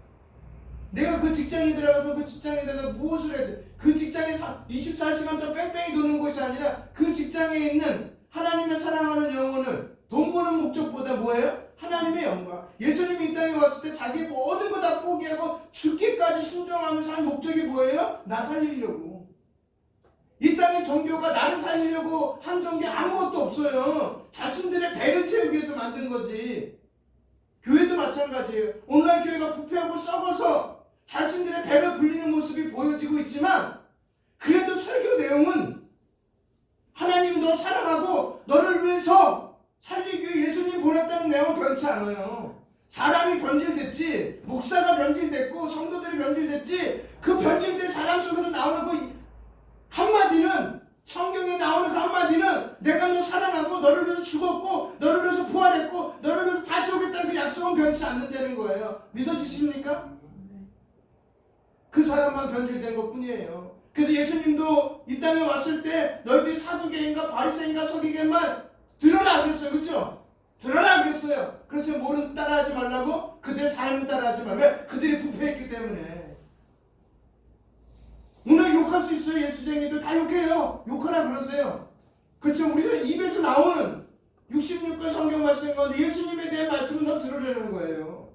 내가 그 직장에 들어가서 그 직장에 대해서 무엇을 해야지? 그 직장에 24시간 동안 뺑뺑이 도는 것이 아니라 그 직장에 있는 하나님의 사랑하는 영혼을 돈 버는 목적보다 뭐예요? 하나님의 영광. 예수님이 이 땅에 왔을 때 자기 모든 거 다 포기하고 죽기까지 순종하면서 한 목적이 뭐예요? 나 살리려고. 이 땅의 종교가 나를 살리려고 한 종교 아무것도 없어요. 자신들의 배를 채우기 위해서 만든 거지. 교회도 마찬가지예요. 오늘날 교회가 부패하고 썩어서 자신들의 배가 불리는 모습이 보여지고 있지만 그래도 설교 내용은 하나님 너 사랑하고 너를 위해서 살리기 위해 예수님 보냈다는 내용은 변치 않아요. 사람이 변질됐지, 목사가 변질됐고 성도들이 변질됐지, 그 변질된 사람 속에서 나오는 그 한마디는, 성경에 나오는 그 한마디는 내가 너 사랑하고 너를 위해서 죽었고 너를 위해서 부활했고 너를 위해서 다시 오겠다는 그 약속은 변치 않는다는 거예요. 믿어지십니까? 그 사람만 변질된 것 뿐이에요. 그래서 예수님도 이 땅에 왔을 때 너희들이 사두개인가 바리새인가 서기관만 들어라 그랬어요. 그렇죠? 들어라 그랬어요. 그래서 뭐는 따라하지 말라고? 그들의 삶을 따라하지 말고. 왜? 그들이 부패했기 때문에. 오늘 욕할 수 있어요. 예수쟁이들 다 욕해요. 욕하라 그러세요. 그렇죠? 우리가 입에서 나오는 66권 성경 말씀 가운데 예수님에 대한 말씀은 더 들으려는 거예요.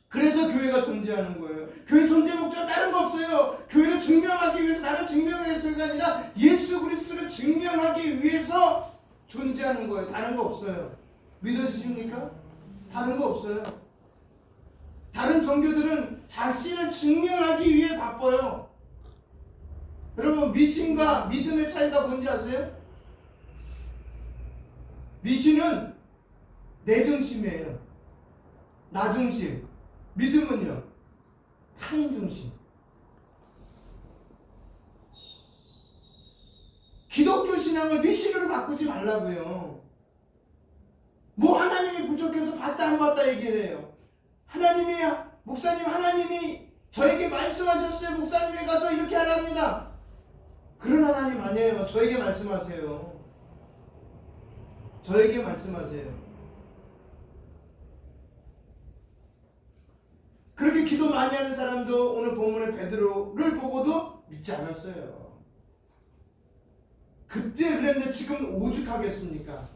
그래서 교회가 존재하는 거예요. 교회 존재 목적은 다른 거 없어요. 교회를 증명하기 위해서, 나를 증명하기 위해서가 아니라 예수 그리스도를 증명하기 위해서 존재하는 거예요. 다른 거 없어요. 믿어지십니까? 다른 거 없어요. 다른 종교들은 자신을 증명하기 위해 바빠요. 여러분, 미신과 믿음의 차이가 뭔지 아세요? 미신은 내 중심이에요. 나 중심. 믿음은요, 타인 중심. 기독교 신앙을 미신으로 바꾸지 말라고요. 뭐 하나님이 부족해서 봤다 안 봤다 얘기를 해요. 하나님이, 목사님 하나님이 저에게 말씀하셨어요. 목사님에 가서 이렇게 하랍니다. 그런 하나님 아니에요. 저에게 말씀하세요. 저에게 말씀하세요. 그렇게 기도 많이 하는 사람도 오늘 본문의 베드로를 보고도 믿지 않았어요. 그때 그랬는데 지금 오죽하겠습니까?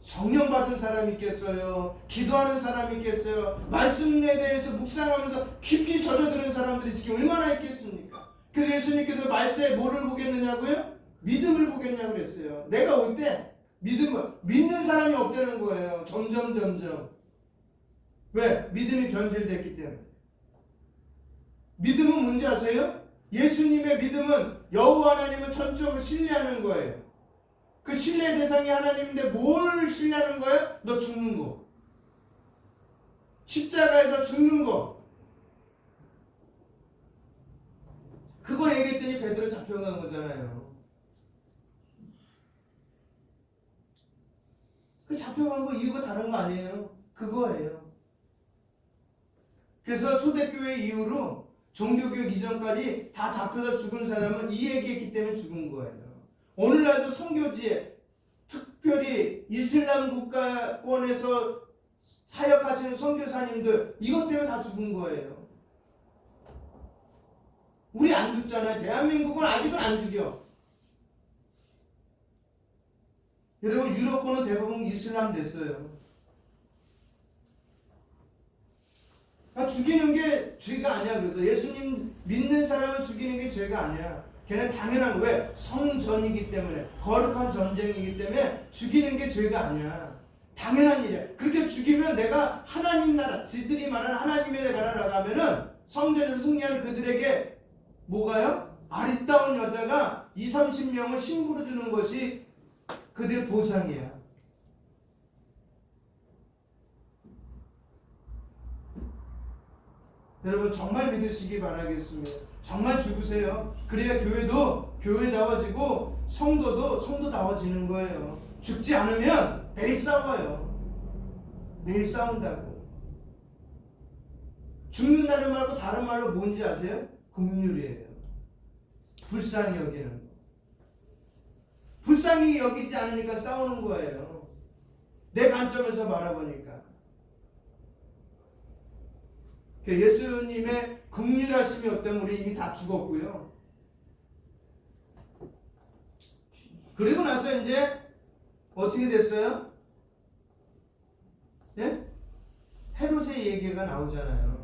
성령 받은 사람이 있겠어요? 기도하는 사람이 있겠어요? 말씀에 대해서 묵상하면서 깊이 젖어드는 사람들이 지금 얼마나 있겠습니까? 그래서 예수님께서 말세에 뭐를 보겠느냐고요? 믿음을 보겠냐고 그랬어요. 내가 올 때 믿음을, 믿는 사람이 없다는 거예요. 점점. 왜? 믿음이 변질됐기 때문에. 믿음은 뭔지 아세요? 예수님의 믿음은 여호와 하나님을 전적으로 신뢰하는 거예요. 그 신뢰 대상이 하나님인데 뭘 신뢰하는 거예요? 너 죽는 거. 십자가에서 죽는 거. 그거 얘기했더니 베드로 잡혀간 거잖아요. 그 잡혀간 거 이유가 다른 거 아니에요. 그거예요. 그래서 초대교회 이후로 종교교육 이전까지 다 잡혀서 죽은 사람은 이 얘기했기 때문에 죽은 거예요. 오늘날도 선교지에 특별히 이슬람 국가권에서 사역하시는 선교사님들 이것 때문에 다 죽은 거예요. 우리 안 죽잖아요. 대한민국은 아직은 안 죽여. 여러분, 유럽권은 대부분 이슬람 됐어요. 죽이는 게 죄가 아니야. 그래서 예수님 믿는 사람을 죽이는 게 죄가 아니야. 걔는 당연한 거. 왜? 성전이기 때문에, 거룩한 전쟁이기 때문에 죽이는 게 죄가 아니야. 당연한 일이야. 그렇게 죽이면 내가 하나님 나라, 지들이 말하는 하나님의 나라라고 하면은 성전에서 승리하는 그들에게 뭐가요? 아리따운 여자가 20-30명을 신부로 주는 것이 그들의 보상이야. 여러분, 정말 믿으시기 바라겠습니다. 정말 죽으세요. 그래야 교회도 교회다워지고 성도다워지는 거예요. 죽지 않으면 매일 싸워요. 매일 싸운다고. 죽는다는 말고 다른 말로 뭔지 아세요? 긍휼이에요. 불쌍히 여기는 거. 불쌍히 여기지 않으니까 싸우는 거예요. 내 관점에서 바라보니까. 예수님의 긍휼하심이 없다면 우리 이미 다 죽었고요. 그리고 나서 이제 어떻게 됐어요? 예? 헤롯의 얘기가 나오잖아요.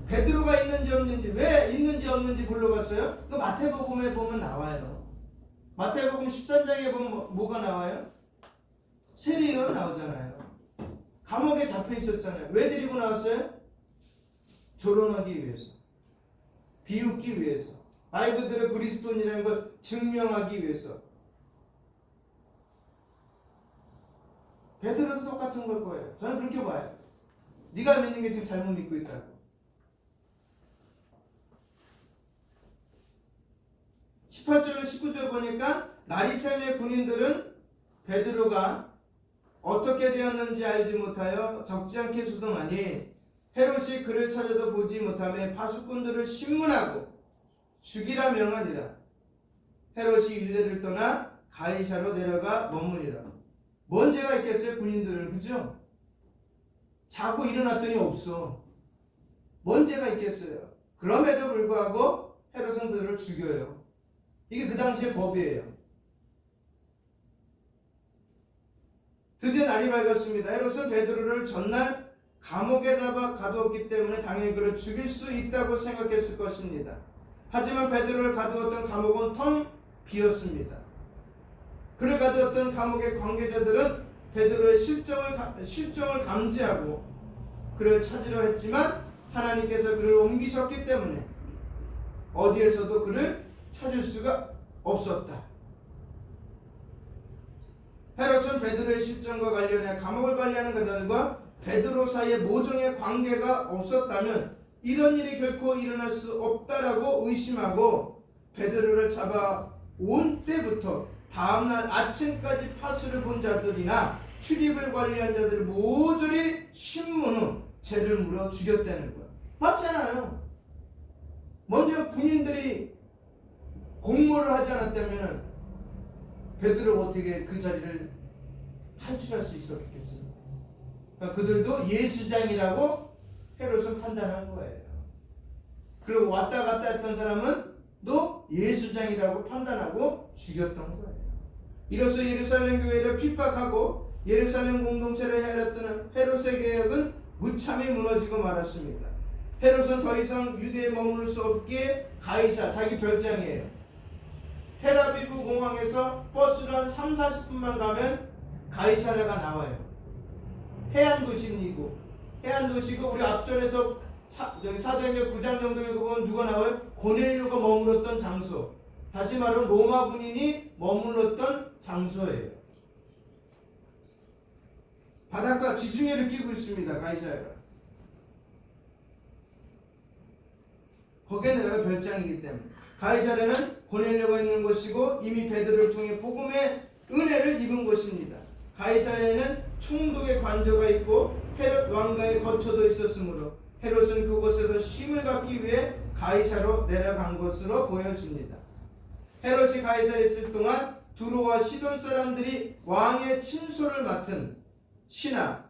베드로가 있는지 없는지, 왜 있는지 없는지 보러 갔어요? 그 마태복음에 보면 나와요. 마태복음 13장에 보면 뭐가 나와요? 세례요한 나오잖아요. 감옥에 잡혀 있었잖아요. 왜 데리고 나왔어요? 조롱하기 위해서, 비웃기 위해서, 말 그대로 그리스도인이라는 걸 증명하기 위해서. 베드로도 똑같은 걸 거예요. 저는 그렇게 봐요. 네가 믿는 게 지금 잘못 믿고 있다고. 18절 19절 보니까 나리샘의 군인들은 베드로가 어떻게 되었는지 알지 못하여 적지 않게 수동하니 헤롯이 그를 찾아도 보지 못하며 파수꾼들을 신문하고 죽이라 명하니라. 헤롯이 유대를 떠나 가이사로 내려가 머무니라. 뭔 죄가 있겠어요? 군인들은. 그죠? 자고 일어났더니 없어. 뭔 죄가 있겠어요? 그럼에도 불구하고 헤롯은 그들을 죽여요. 이게 그 당시의 법이에요. 드디어 날이 밝았습니다. 헤롯은 베드로를 전날 감옥에 잡아 가두었기 때문에 당연히 그를 죽일 수 있다고 생각했을 것입니다. 하지만 베드로를 가두었던 감옥은 텅 비었습니다. 그를 가두었던 감옥의 관계자들은 베드로의 실종을 감지하고 그를 찾으려 했지만 하나님께서 그를 옮기셨기 때문에 어디에서도 그를 찾을 수가 없었다. 헤롯은 베드로의 실종과 관련해 감옥을 관리하는 자들과 베드로 사이에 모종의 관계가 없었다면 이런 일이 결코 일어날 수 없다라고 의심하고 베드로를 잡아온 때부터 다음날 아침까지 파수를 본 자들이나 출입을 관리한 자들을 모조리 신문 후 죄를 물어 죽였다는 거야. 맞잖아요. 먼저 군인들이 공모를 하지 않았다면 베드로가 어떻게 그 자리를 탈출할 수 있었겠어요? 그러니까 그들도 예수장이라고 헤롯은 판단한 거예요. 그리고 왔다 갔다 했던 사람은 또 예수장이라고 판단하고 죽였던 거예요. 이로써 예루살렘 교회를 핍박하고 예루살렘 공동체를 해렸던 헤롯의 계획은 무참히 무너지고 말았습니다. 헤롯은 더 이상 유대에 머무를 수 없기에 가이사, 자기 별장이에요. 텔아비브 공항에서 버스로 한 30-40분만 가면 가이사랴가 나와요. 해안 도시이고 우리 앞전에서 사도행전 9장 정도 읽어보면 누가 나와요? 고넬료가 머물렀던 장소. 다시 말하면 로마 군인이 머물렀던 장소예요. 바닷가 지중해를 끼고 있습니다. 가이사랴가. 거기에 내려가 별장이기 때문에. 가이사랴는 고넬료가 있는 곳이고 이미 베드로를 통해 복음의 은혜를 입은 곳입니다. 가이사랴에는 총독의 관저가 있고 헤롯 왕가의 거처도 있었으므로 헤롯은 그곳에서 쉼을 갖기 위해 가이사로 내려간 것으로 보여집니다. 헤롯이 가이사에 있을 동안 두로와 시돈 사람들이 왕의 침소를 맡은 신하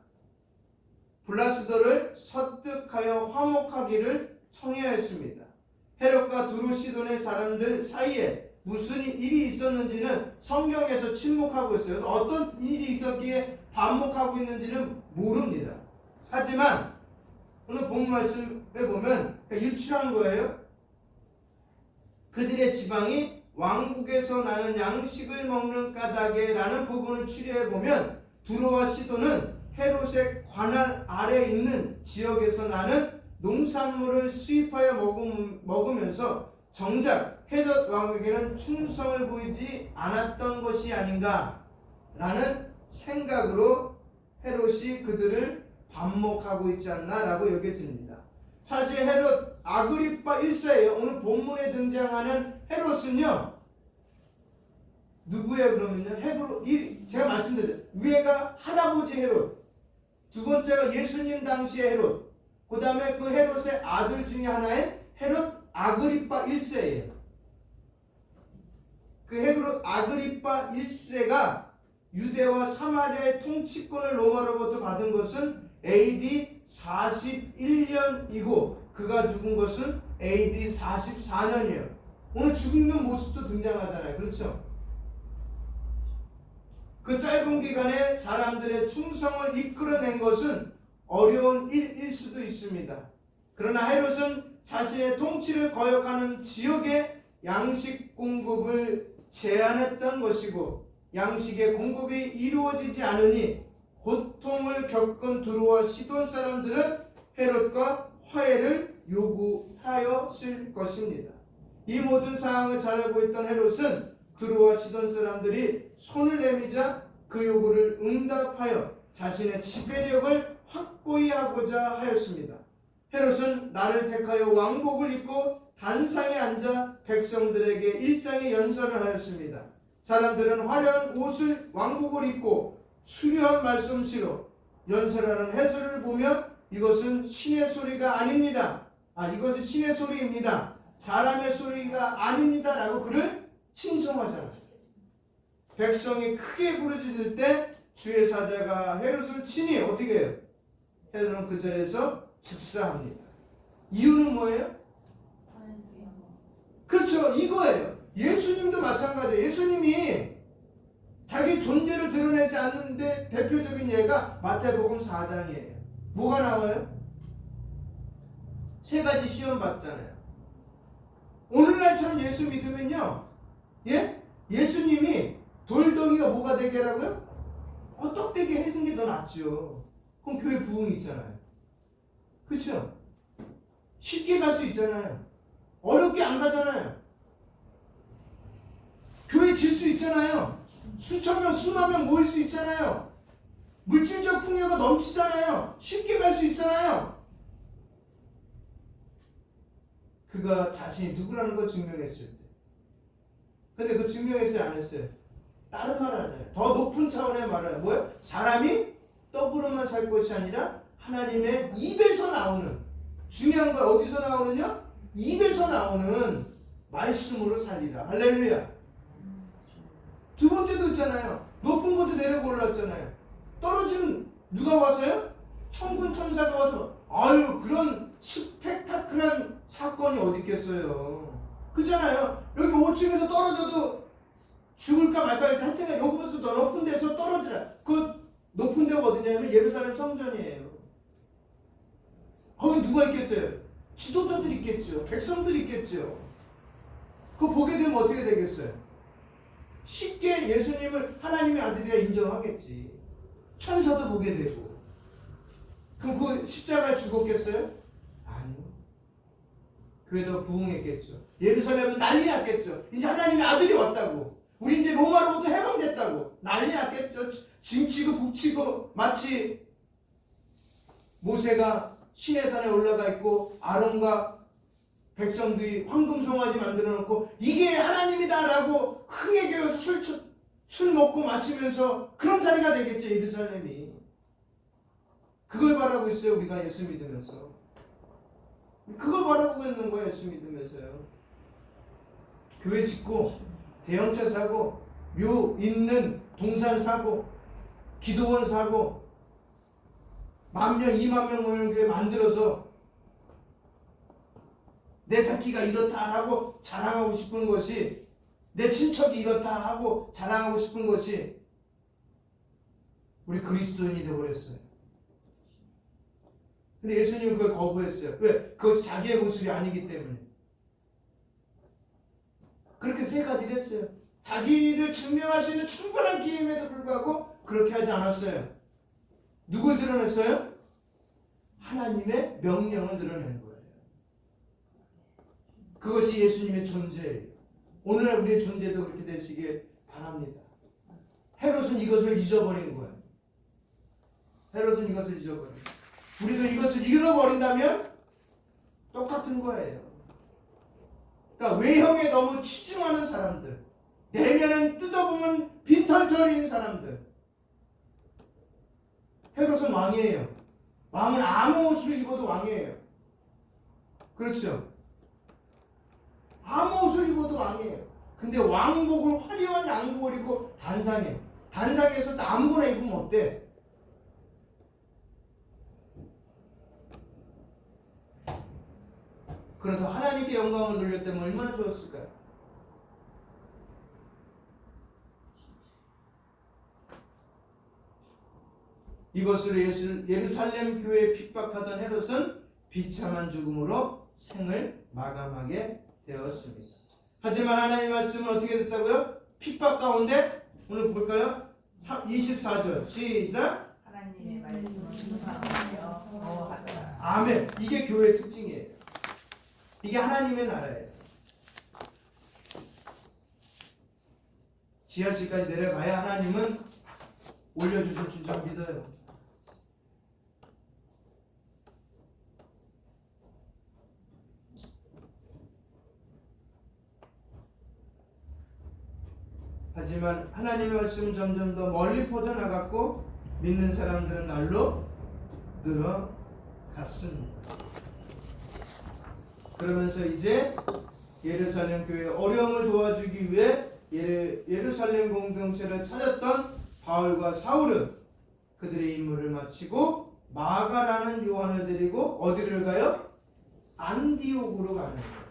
블라스도를 설득하여 화목하기를 청해하였습니다. 헤롯과 두로 시돈의 사람들 사이에 무슨 일이 있었는지는 성경에서 침묵하고 있어요. 그래서 어떤 일이 있었기에 반목하고 있는지는 모릅니다. 하지만 오늘 본 말씀에 보면 유추한 거예요. 그들의 지방이 왕국에서 나는 양식을 먹는 까닭에 라는 부분을 추리해 보면 두로와 시돈은 헤롯의 관할 아래 있는 지역에서 나는 농산물을 수입하여 먹으면서 정작 헤롯 왕에게는 충성을 보이지 않았던 것이 아닌가 라는 생각으로 헤롯이 그들을 반목하고 있지 않나 라고 여겨집니다. 사실 헤롯 아그리파 1세예요. 오늘 본문에 등장하는 헤롯은요 누구예요? 그러면요 제가 말씀드렸죠. 위에가 할아버지 헤롯, 두 번째가 예수님 당시의 헤롯, 그 다음에 그 헤롯의 아들 중에 하나인 헤롯 아그리파 1세예요. 그 헤롯 아그리파 1세가 유대와 사마리아의 통치권을 로마로부터 받은 것은 AD 41년이고 그가 죽은 것은 AD 44년이에요. 오늘 죽는 모습도 등장하잖아요. 그렇죠? 그 짧은 기간에 사람들의 충성을 이끌어낸 것은 어려운 일일 수도 있습니다. 그러나 헤롯은 자신의 통치를 거역하는 지역에 양식 공급을 제한했던 것이고 양식의 공급이 이루어지지 않으니 고통을 겪은 두로와 시돈 사람들은 헤롯과 화해를 요구하였을 것입니다. 이 모든 상황을 잘 알고 있던 헤롯은 두로와 시돈 사람들이 손을 내미자 그 요구를 응답하여 자신의 지배력을 확고히 하고자 하였습니다. 헤롯은 나를 택하여 왕복을 입고 단상에 앉아 백성들에게 일장의 연설을 하였습니다. 사람들은 화려한 옷을 왕복을 입고 수려한 말솜씨로 연설하는 해설을 보면 이것은 신의 소리가 아닙니다. 이것은 신의 소리입니다. 사람의 소리가 아닙니다. 라고 그를 칭송하잖아요. 백성이 크게 부르짖을 때 주의 사자가 헤롯을 치니 어떻게 해요? 헤롯은 그 자리에서 즉사합니다. 이유는 뭐예요? 그렇죠. 이거예요. 예수님도 마찬가지예요. 예수님이 자기 존재를 드러내지 않는데 대표적인 예가 마태복음 4장이에요. 뭐가 나와요? 세 가지 시험 받잖아요. 오늘날처럼 예수 믿으면요, 예수님이 돌덩이가 뭐가 되게 하라고요? 떡되게 해준 게 더 낫죠. 그럼 교회 부흥이 있잖아요. 그렇죠? 쉽게 갈 수 있잖아요. 어렵게 안 가잖아요. 교회 질 수 있잖아요. 수천 명, 수만 명 모일 수 있잖아요. 물질적 풍요가 넘치잖아요. 쉽게 갈 수 있잖아요. 그가 자신이 누구라는 걸 증명했을 때. 근데 그 증명했어요, 안 했어요? 다른 말을 하잖아요. 더 높은 차원의 말을 해요. 뭐예요? 사람이 떡으로만 살 것이 아니라 하나님의 입에서 나오는, 중요한 건 어디서 나오느냐? 입에서 나오는 말씀으로 살리라. 할렐루야. 두 번째도 있잖아요. 높은 곳에 내려고 올랐잖아요. 떨어지면 누가 와서요? 천군 천사가 와서, 그런 스펙타클한 사건이 어디 있겠어요. 그잖아요. 여기 5층에서 떨어져도 죽을까 말까 하여튼 여기서 더 높은 데서 떨어지라. 그 높은 데가 어디냐면 예루살렘 성전이에요. 거기 누가 있겠어요? 지도자들이 있겠죠. 백성들이 있겠죠. 그거 보게 되면 어떻게 되겠어요? 쉽게 예수님을 하나님의 아들이라 인정하겠지. 천사도 보게 되고. 그럼 그 십자가에 죽었겠어요? 아니요. 교회도 부흥했겠죠. 예루살렘은 난리 났겠죠. 이제 하나님의 아들이 왔다고. 우리 이제 로마로부터 해방됐다고. 난리 났겠죠. 짐치고 북치고 마치 모세가 시내산에 올라가 있고 아론과 백성들이 황금 송아지 만들어 놓고 이게 하나님이다라고 흥에 겨워서 술 먹고 마시면서 그런 자리가 되겠죠. 예루살렘이. 그걸 바라고 있어요. 우리가 예수 믿으면서. 그걸 바라보고 있는 거예요. 예수 믿으면서요. 교회 짓고 대형차 사고 묘 있는 동산 사고 기도원 사고 10,000명 20,000명 모이는 교회 만들어서 내 새끼가 이렇다 하고 자랑하고 싶은 것이, 내 친척이 이렇다 하고 자랑하고 싶은 것이 우리 그리스도인이 되어버렸어요. 근데 예수님은 그걸 거부했어요. 왜? 그것이 자기의 모습이 아니기 때문에. 그렇게 세 가지를 했어요. 자기를 증명할 수 있는 충분한 기회임에도 불구하고 그렇게 하지 않았어요. 누굴 드러냈어요? 하나님의 명령을 드러낸 거예요. 그것이 예수님의 존재예요. 오늘날 우리의 존재도 그렇게 되시길 바랍니다. 헤롯은 이것을 잊어버린 거예요. 헤롯은 이것을 잊어버린 거예요. 우리도 이것을 잃어버린다면 똑같은 거예요. 그러니까 외형에 너무 치중하는 사람들, 내면은 뜯어보면 빈털털인 사람들. 헤롯은 왕이에요. 왕은 아무 옷을 입어도 왕이에요. 그렇죠? 아무 옷을 입어도 왕이에요. 근데 왕복을, 화려한 양복을 입고 단상에, 단상에서 또 아무거나 입으면 어때? 그래서 하나님께 영광을 돌렸다면 얼마나 좋았을까요? 이것으로 예루살렘 교회에 핍박하던 헤롯은 비참한 죽음으로 생을 마감하게 되었습니다. 하지만 하나님의 말씀은 어떻게 됐다고요? 핍박 가운데 오늘 볼까요? 24절 시작. 하나님의 말씀을 묵상하며 거하더라. 아멘. 이게 교회의 특징이에요. 이게 하나님의 나라예요. 지하실까지 내려가야 하나님은 올려주실 줄 전 믿어요. 하지만 하나님의 말씀은 점점 더 멀리 퍼져나갔고 믿는 사람들은 날로 늘어갔습니다. 그러면서 이제 예루살렘 교회의 어려움을 도와주기 위해 예루살렘 공동체를 찾았던 바울과 사울은 그들의 임무를 마치고 마가라는 요한을 데리고 어디를 가요? 안디옥으로 가는 거예요.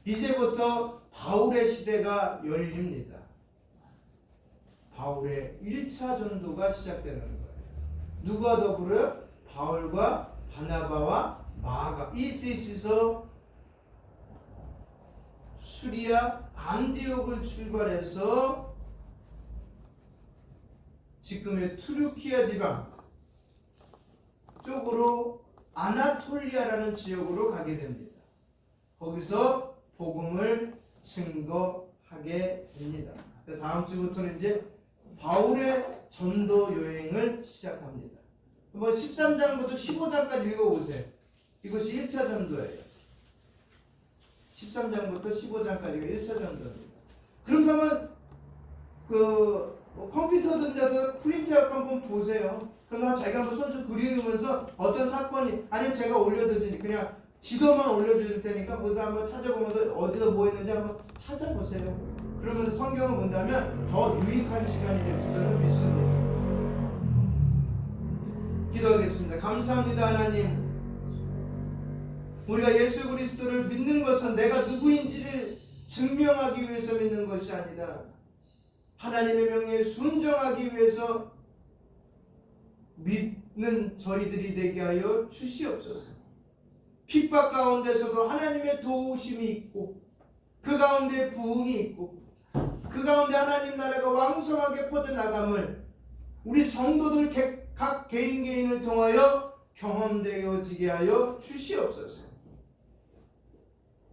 이제부터 바울의 시대가 열립니다. 바울의 1차 전도가 시작되는 거예요. 누가 더불어요? 바울과 바나바와 마가, 이 셋이서 수리아 안디옥을 출발해서 지금의 투르키아 지방 쪽으로 아나톨리아라는 지역으로 가게 됩니다. 거기서 복음을 증거하게 됩니다. 다음 주부터는 이제 바울의 전도 여행을 시작합니다. 한번 13장부터 15장까지 읽어보세요. 이것이 1차 전도예요. 13장부터 15장까지가 1차 전도입니다. 그렇다면 컴퓨터든지 프린트해서 한번 보세요. 그러면 자기가 한번 손수 그리면서 어떤 사건이, 아니면 제가 올려드리지, 그냥 지도만 올려드릴 테니까 거기서 한번 찾아보면서 어디서 뭐 했는지 한번 찾아보세요. 그러면서 성경을 본다면 더 유익한 시간이 될 줄을 믿습니다. 기도하겠습니다. 감사합니다. 하나님, 우리가 예수 그리스도를 믿는 것은 내가 누구인지를 증명하기 위해서 믿는 것이 아니라 하나님의 명령에 순종하기 위해서 믿는 저희들이 되게 하여 주시옵소서. 핍박 가운데서도 하나님의 도우심이 있고 그 가운데 부흥이 있고 그 가운데 하나님 나라가 왕성하게 퍼져나감을 우리 성도들 각 개인을 통하여 경험되어지게 하여 주시옵소서.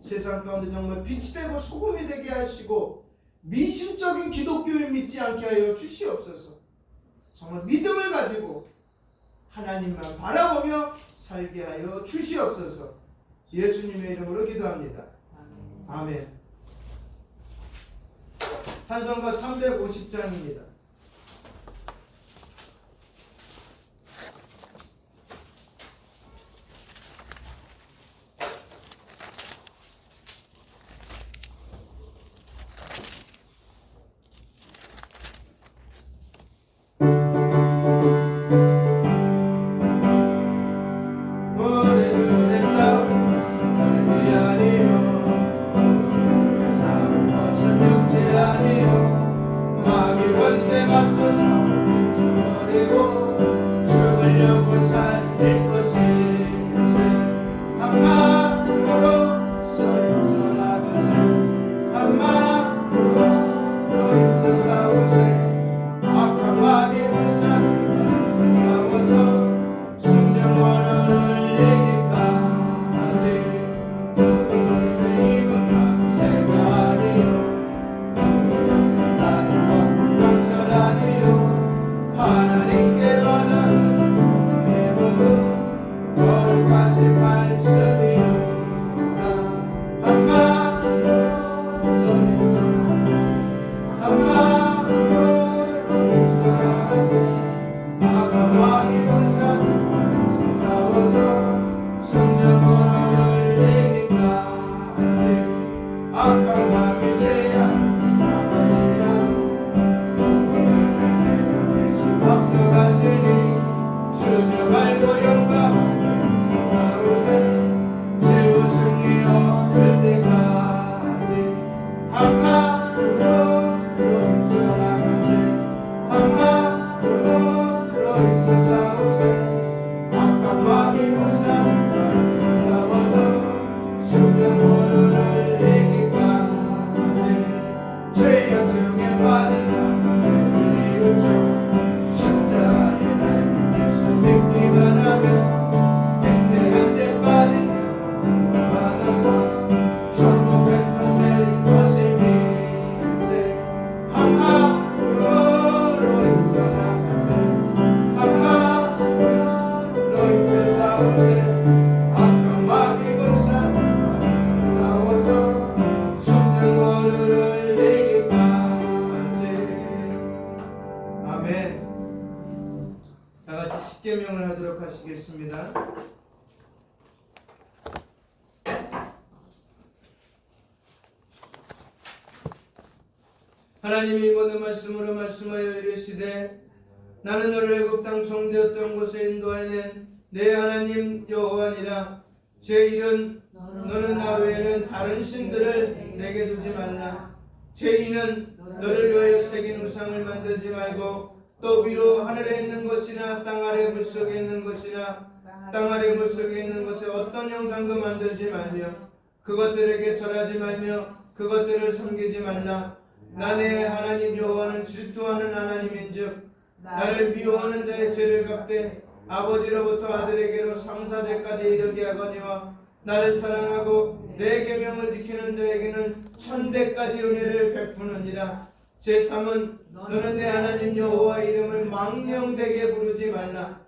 세상 가운데 정말 빛이 되고 소금이 되게 하시고 미신적인 기독교를 믿지 않게 하여 주시옵소서. 정말 믿음을 가지고 하나님만 바라보며 살게 하여 주시옵소서. 예수님의 이름으로 기도합니다. 아멘. 찬송가 350장입니다. 원수 하시겠습니다. 하나님이 모든 말씀으로 말씀하여 이르시되 나는 너를 애굽 땅 종되었던 곳에 인도하여낸 내 하나님 여호와니라. 제1은 너는 나 외에는 다른 신들을 내게 두지 말라. 제2는 너를 위하여 새긴 우상을 만들지 말고 또 위로 하늘에 있는 것이나 땅 아래 물속에 있는 것이나 땅 아래 물속에 있는 것에 어떤 형상도 만들지 말며 그것들에게 절하지 말며 그것들을 섬기지 말라. 나 내 하나님 여호와는 질투하는 하나님인즉 나를 미워하는 자의 죄를 갚되 아버지로부터 아들에게로 상사제까지 이르게 하거니와 나를 사랑하고 내 계명을 지키는 자에게는 천대까지 은혜를 베푸느니라. 제3은 너는 내 하나님 여호와의 이름을 망령되게 부르지 말라.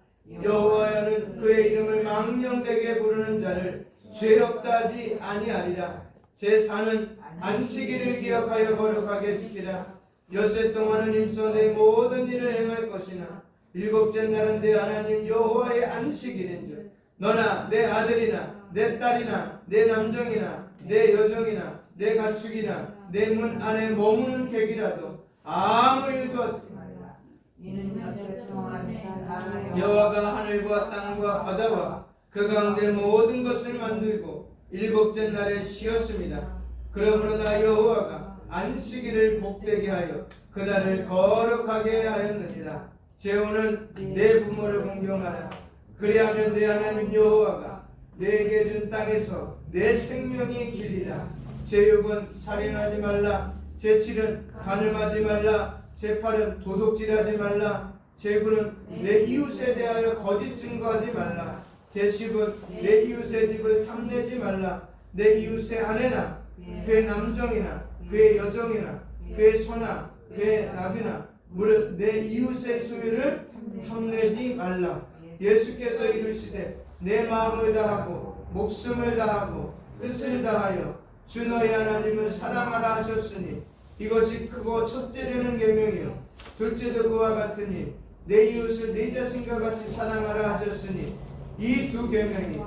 여호와는 그의 이름을 망령되게 부르는 자를 죄없다 하지 아니하리라. 제4는 안식일을 기억하여 거룩하게 지키라. 엿새 동안은 힘써 내 모든 일을 행할 것이나 일곱째 날은 내 하나님 여호와의 안식일인즉 너나 내 아들이나 내 딸이나 내 남정이나 내 여정이나 내 가축이나 내 문 안에 머무는 객이라도 아무 일도 하지 말라. 이는 엿새 동안에 나 여호와가 하늘과 땅과 바다와 그 가운데 모든 것을 만들고 일곱째 날에 쉬었습니다. 그러므로 나 여호와가 안식일을 복되게 하여 그날을 거룩하게 하였느니라. 제후는 내 부모를 공경하라. 그리하면 내 하나님 여호와가 내게 준 땅에서 내 생명이 길리라. 제6은 살인하지 말라. 제7은 간음하지 말라. 제8은 도둑질하지 말라. 제9는 내 이웃에 대하여 거짓 증거하지 말라. 제10은 내 이웃의 집을 탐내지 말라. 내 이웃의 아내나 그의 남정이나 그의 여정이나 그의 소나 그의 낙이나 무릇 내 이웃의 소유를 탐내지 말라. 예수께서 이르시되 내 마음을 다하고 목숨을 다하고 뜻을 다하여 주 너희 하나님을 사랑하라 하셨으니 이것이 크고 첫째 되는 계명이요 둘째도 그와 같으니 내 이웃을 내 자신과 같이 사랑하라 하셨으니 이 두 계명이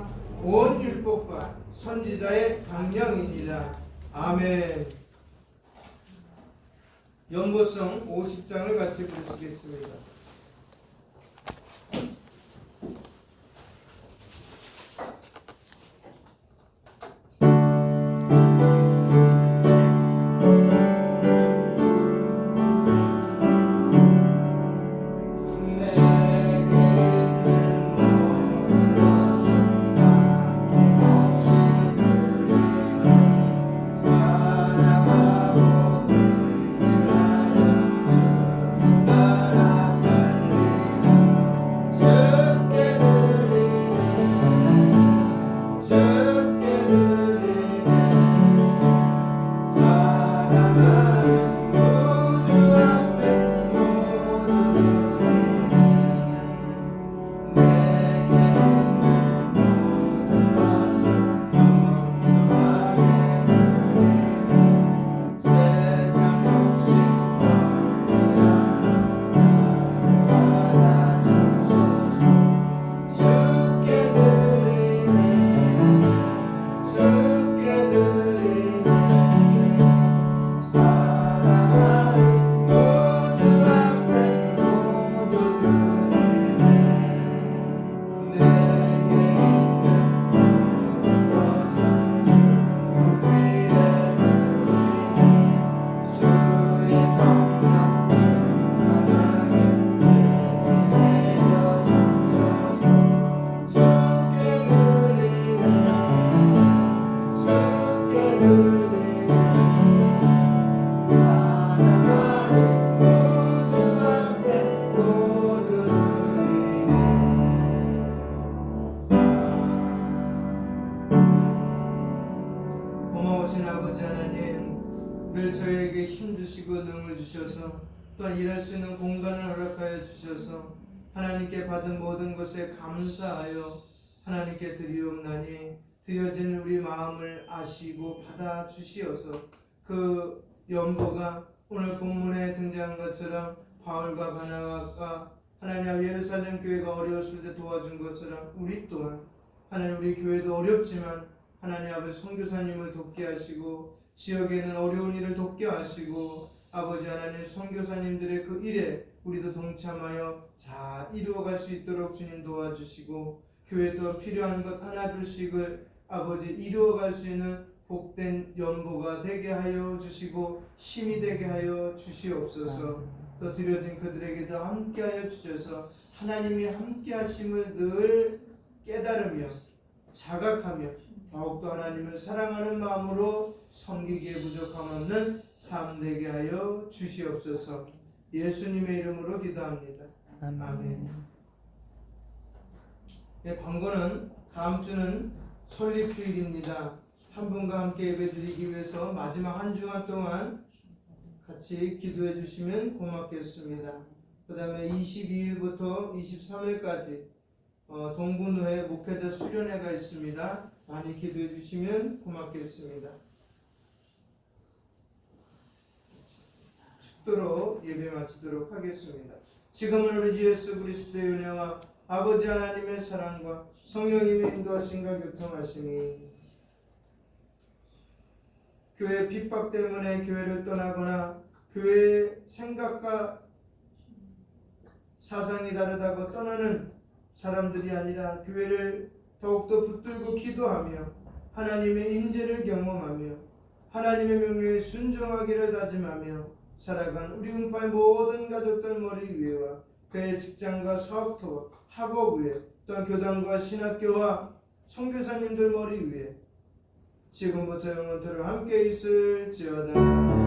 온 율법과 선지자의 강령이니라. 아멘. 연보성 50장을 같이 부르시겠습니다. 고마우신 아버지 하나님, 늘 저희에게 힘 주시고 능을 주셔서 또한 일할 수 있는 공간을 허락하여 주셔서 하나님께 받은 모든 것에 감사하여 하나님께 드리옵나니 드려진 우리 마음을 아시고 받아 주시어서 그 연보가 오늘 본문에 등장한 것처럼 바울과 바나바가 하나님 예루살렘 교회가 어려웠을 때 도와준 것처럼 우리 또한 하나님 우리 교회도 어렵지만 하나님 아버지 선교사님을 돕게 하시고 지역에는 어려운 일을 돕게 하시고 아버지 하나님 선교사님들의 그 일에 우리도 동참하여 잘 이루어갈 수 있도록 주님 도와주시고 교회 또 필요한 것 하나둘씩을 아버지 이루어갈 수 있는 복된 연보가 되게 하여 주시고 힘이 되게 하여 주시옵소서. 또 드려진 그들에게도 함께하여 주셔서 하나님이 함께하심을 늘 깨달으며 자각하며 더욱더 하나님을 사랑하는 마음으로 섬기기에 부족함 없는 삶 되게 하여 주시옵소서. 예수님의 이름으로 기도합니다. 아멘. 네, 광고는 다음 주는 설립주일입니다. 한 분과 함께 예배드리기 위해서 마지막 한 주간 동안 같이 기도해 주시면 고맙겠습니다. 그 다음에 22일부터 23일까지 동부노회 목회자 수련회가 있습니다. 많이 기도해 주시면 고맙겠습니다. 축도로 예배 마치도록 하겠습니다. 지금은 우리 주 예수 그리스도의 은혜와 아버지 하나님의 사랑과 성령님의 인도하심과 교통하심이 교회 핍박 때문에 교회를 떠나거나 교회의 생각과 사상이 다르다고 떠나는 사람들이 아니라 교회를 더욱더 붙들고 기도하며 하나님의 임재를 경험하며 하나님의 명령에 순종하기를 다짐하며 살아간 우리 음파의 모든 가족들 머리 위에와 그의 직장과 사업터와 학업 위에 또한 교단과 신학교와 선교사님들 머리 위에 지금부터 영원토록 함께 있을지어다.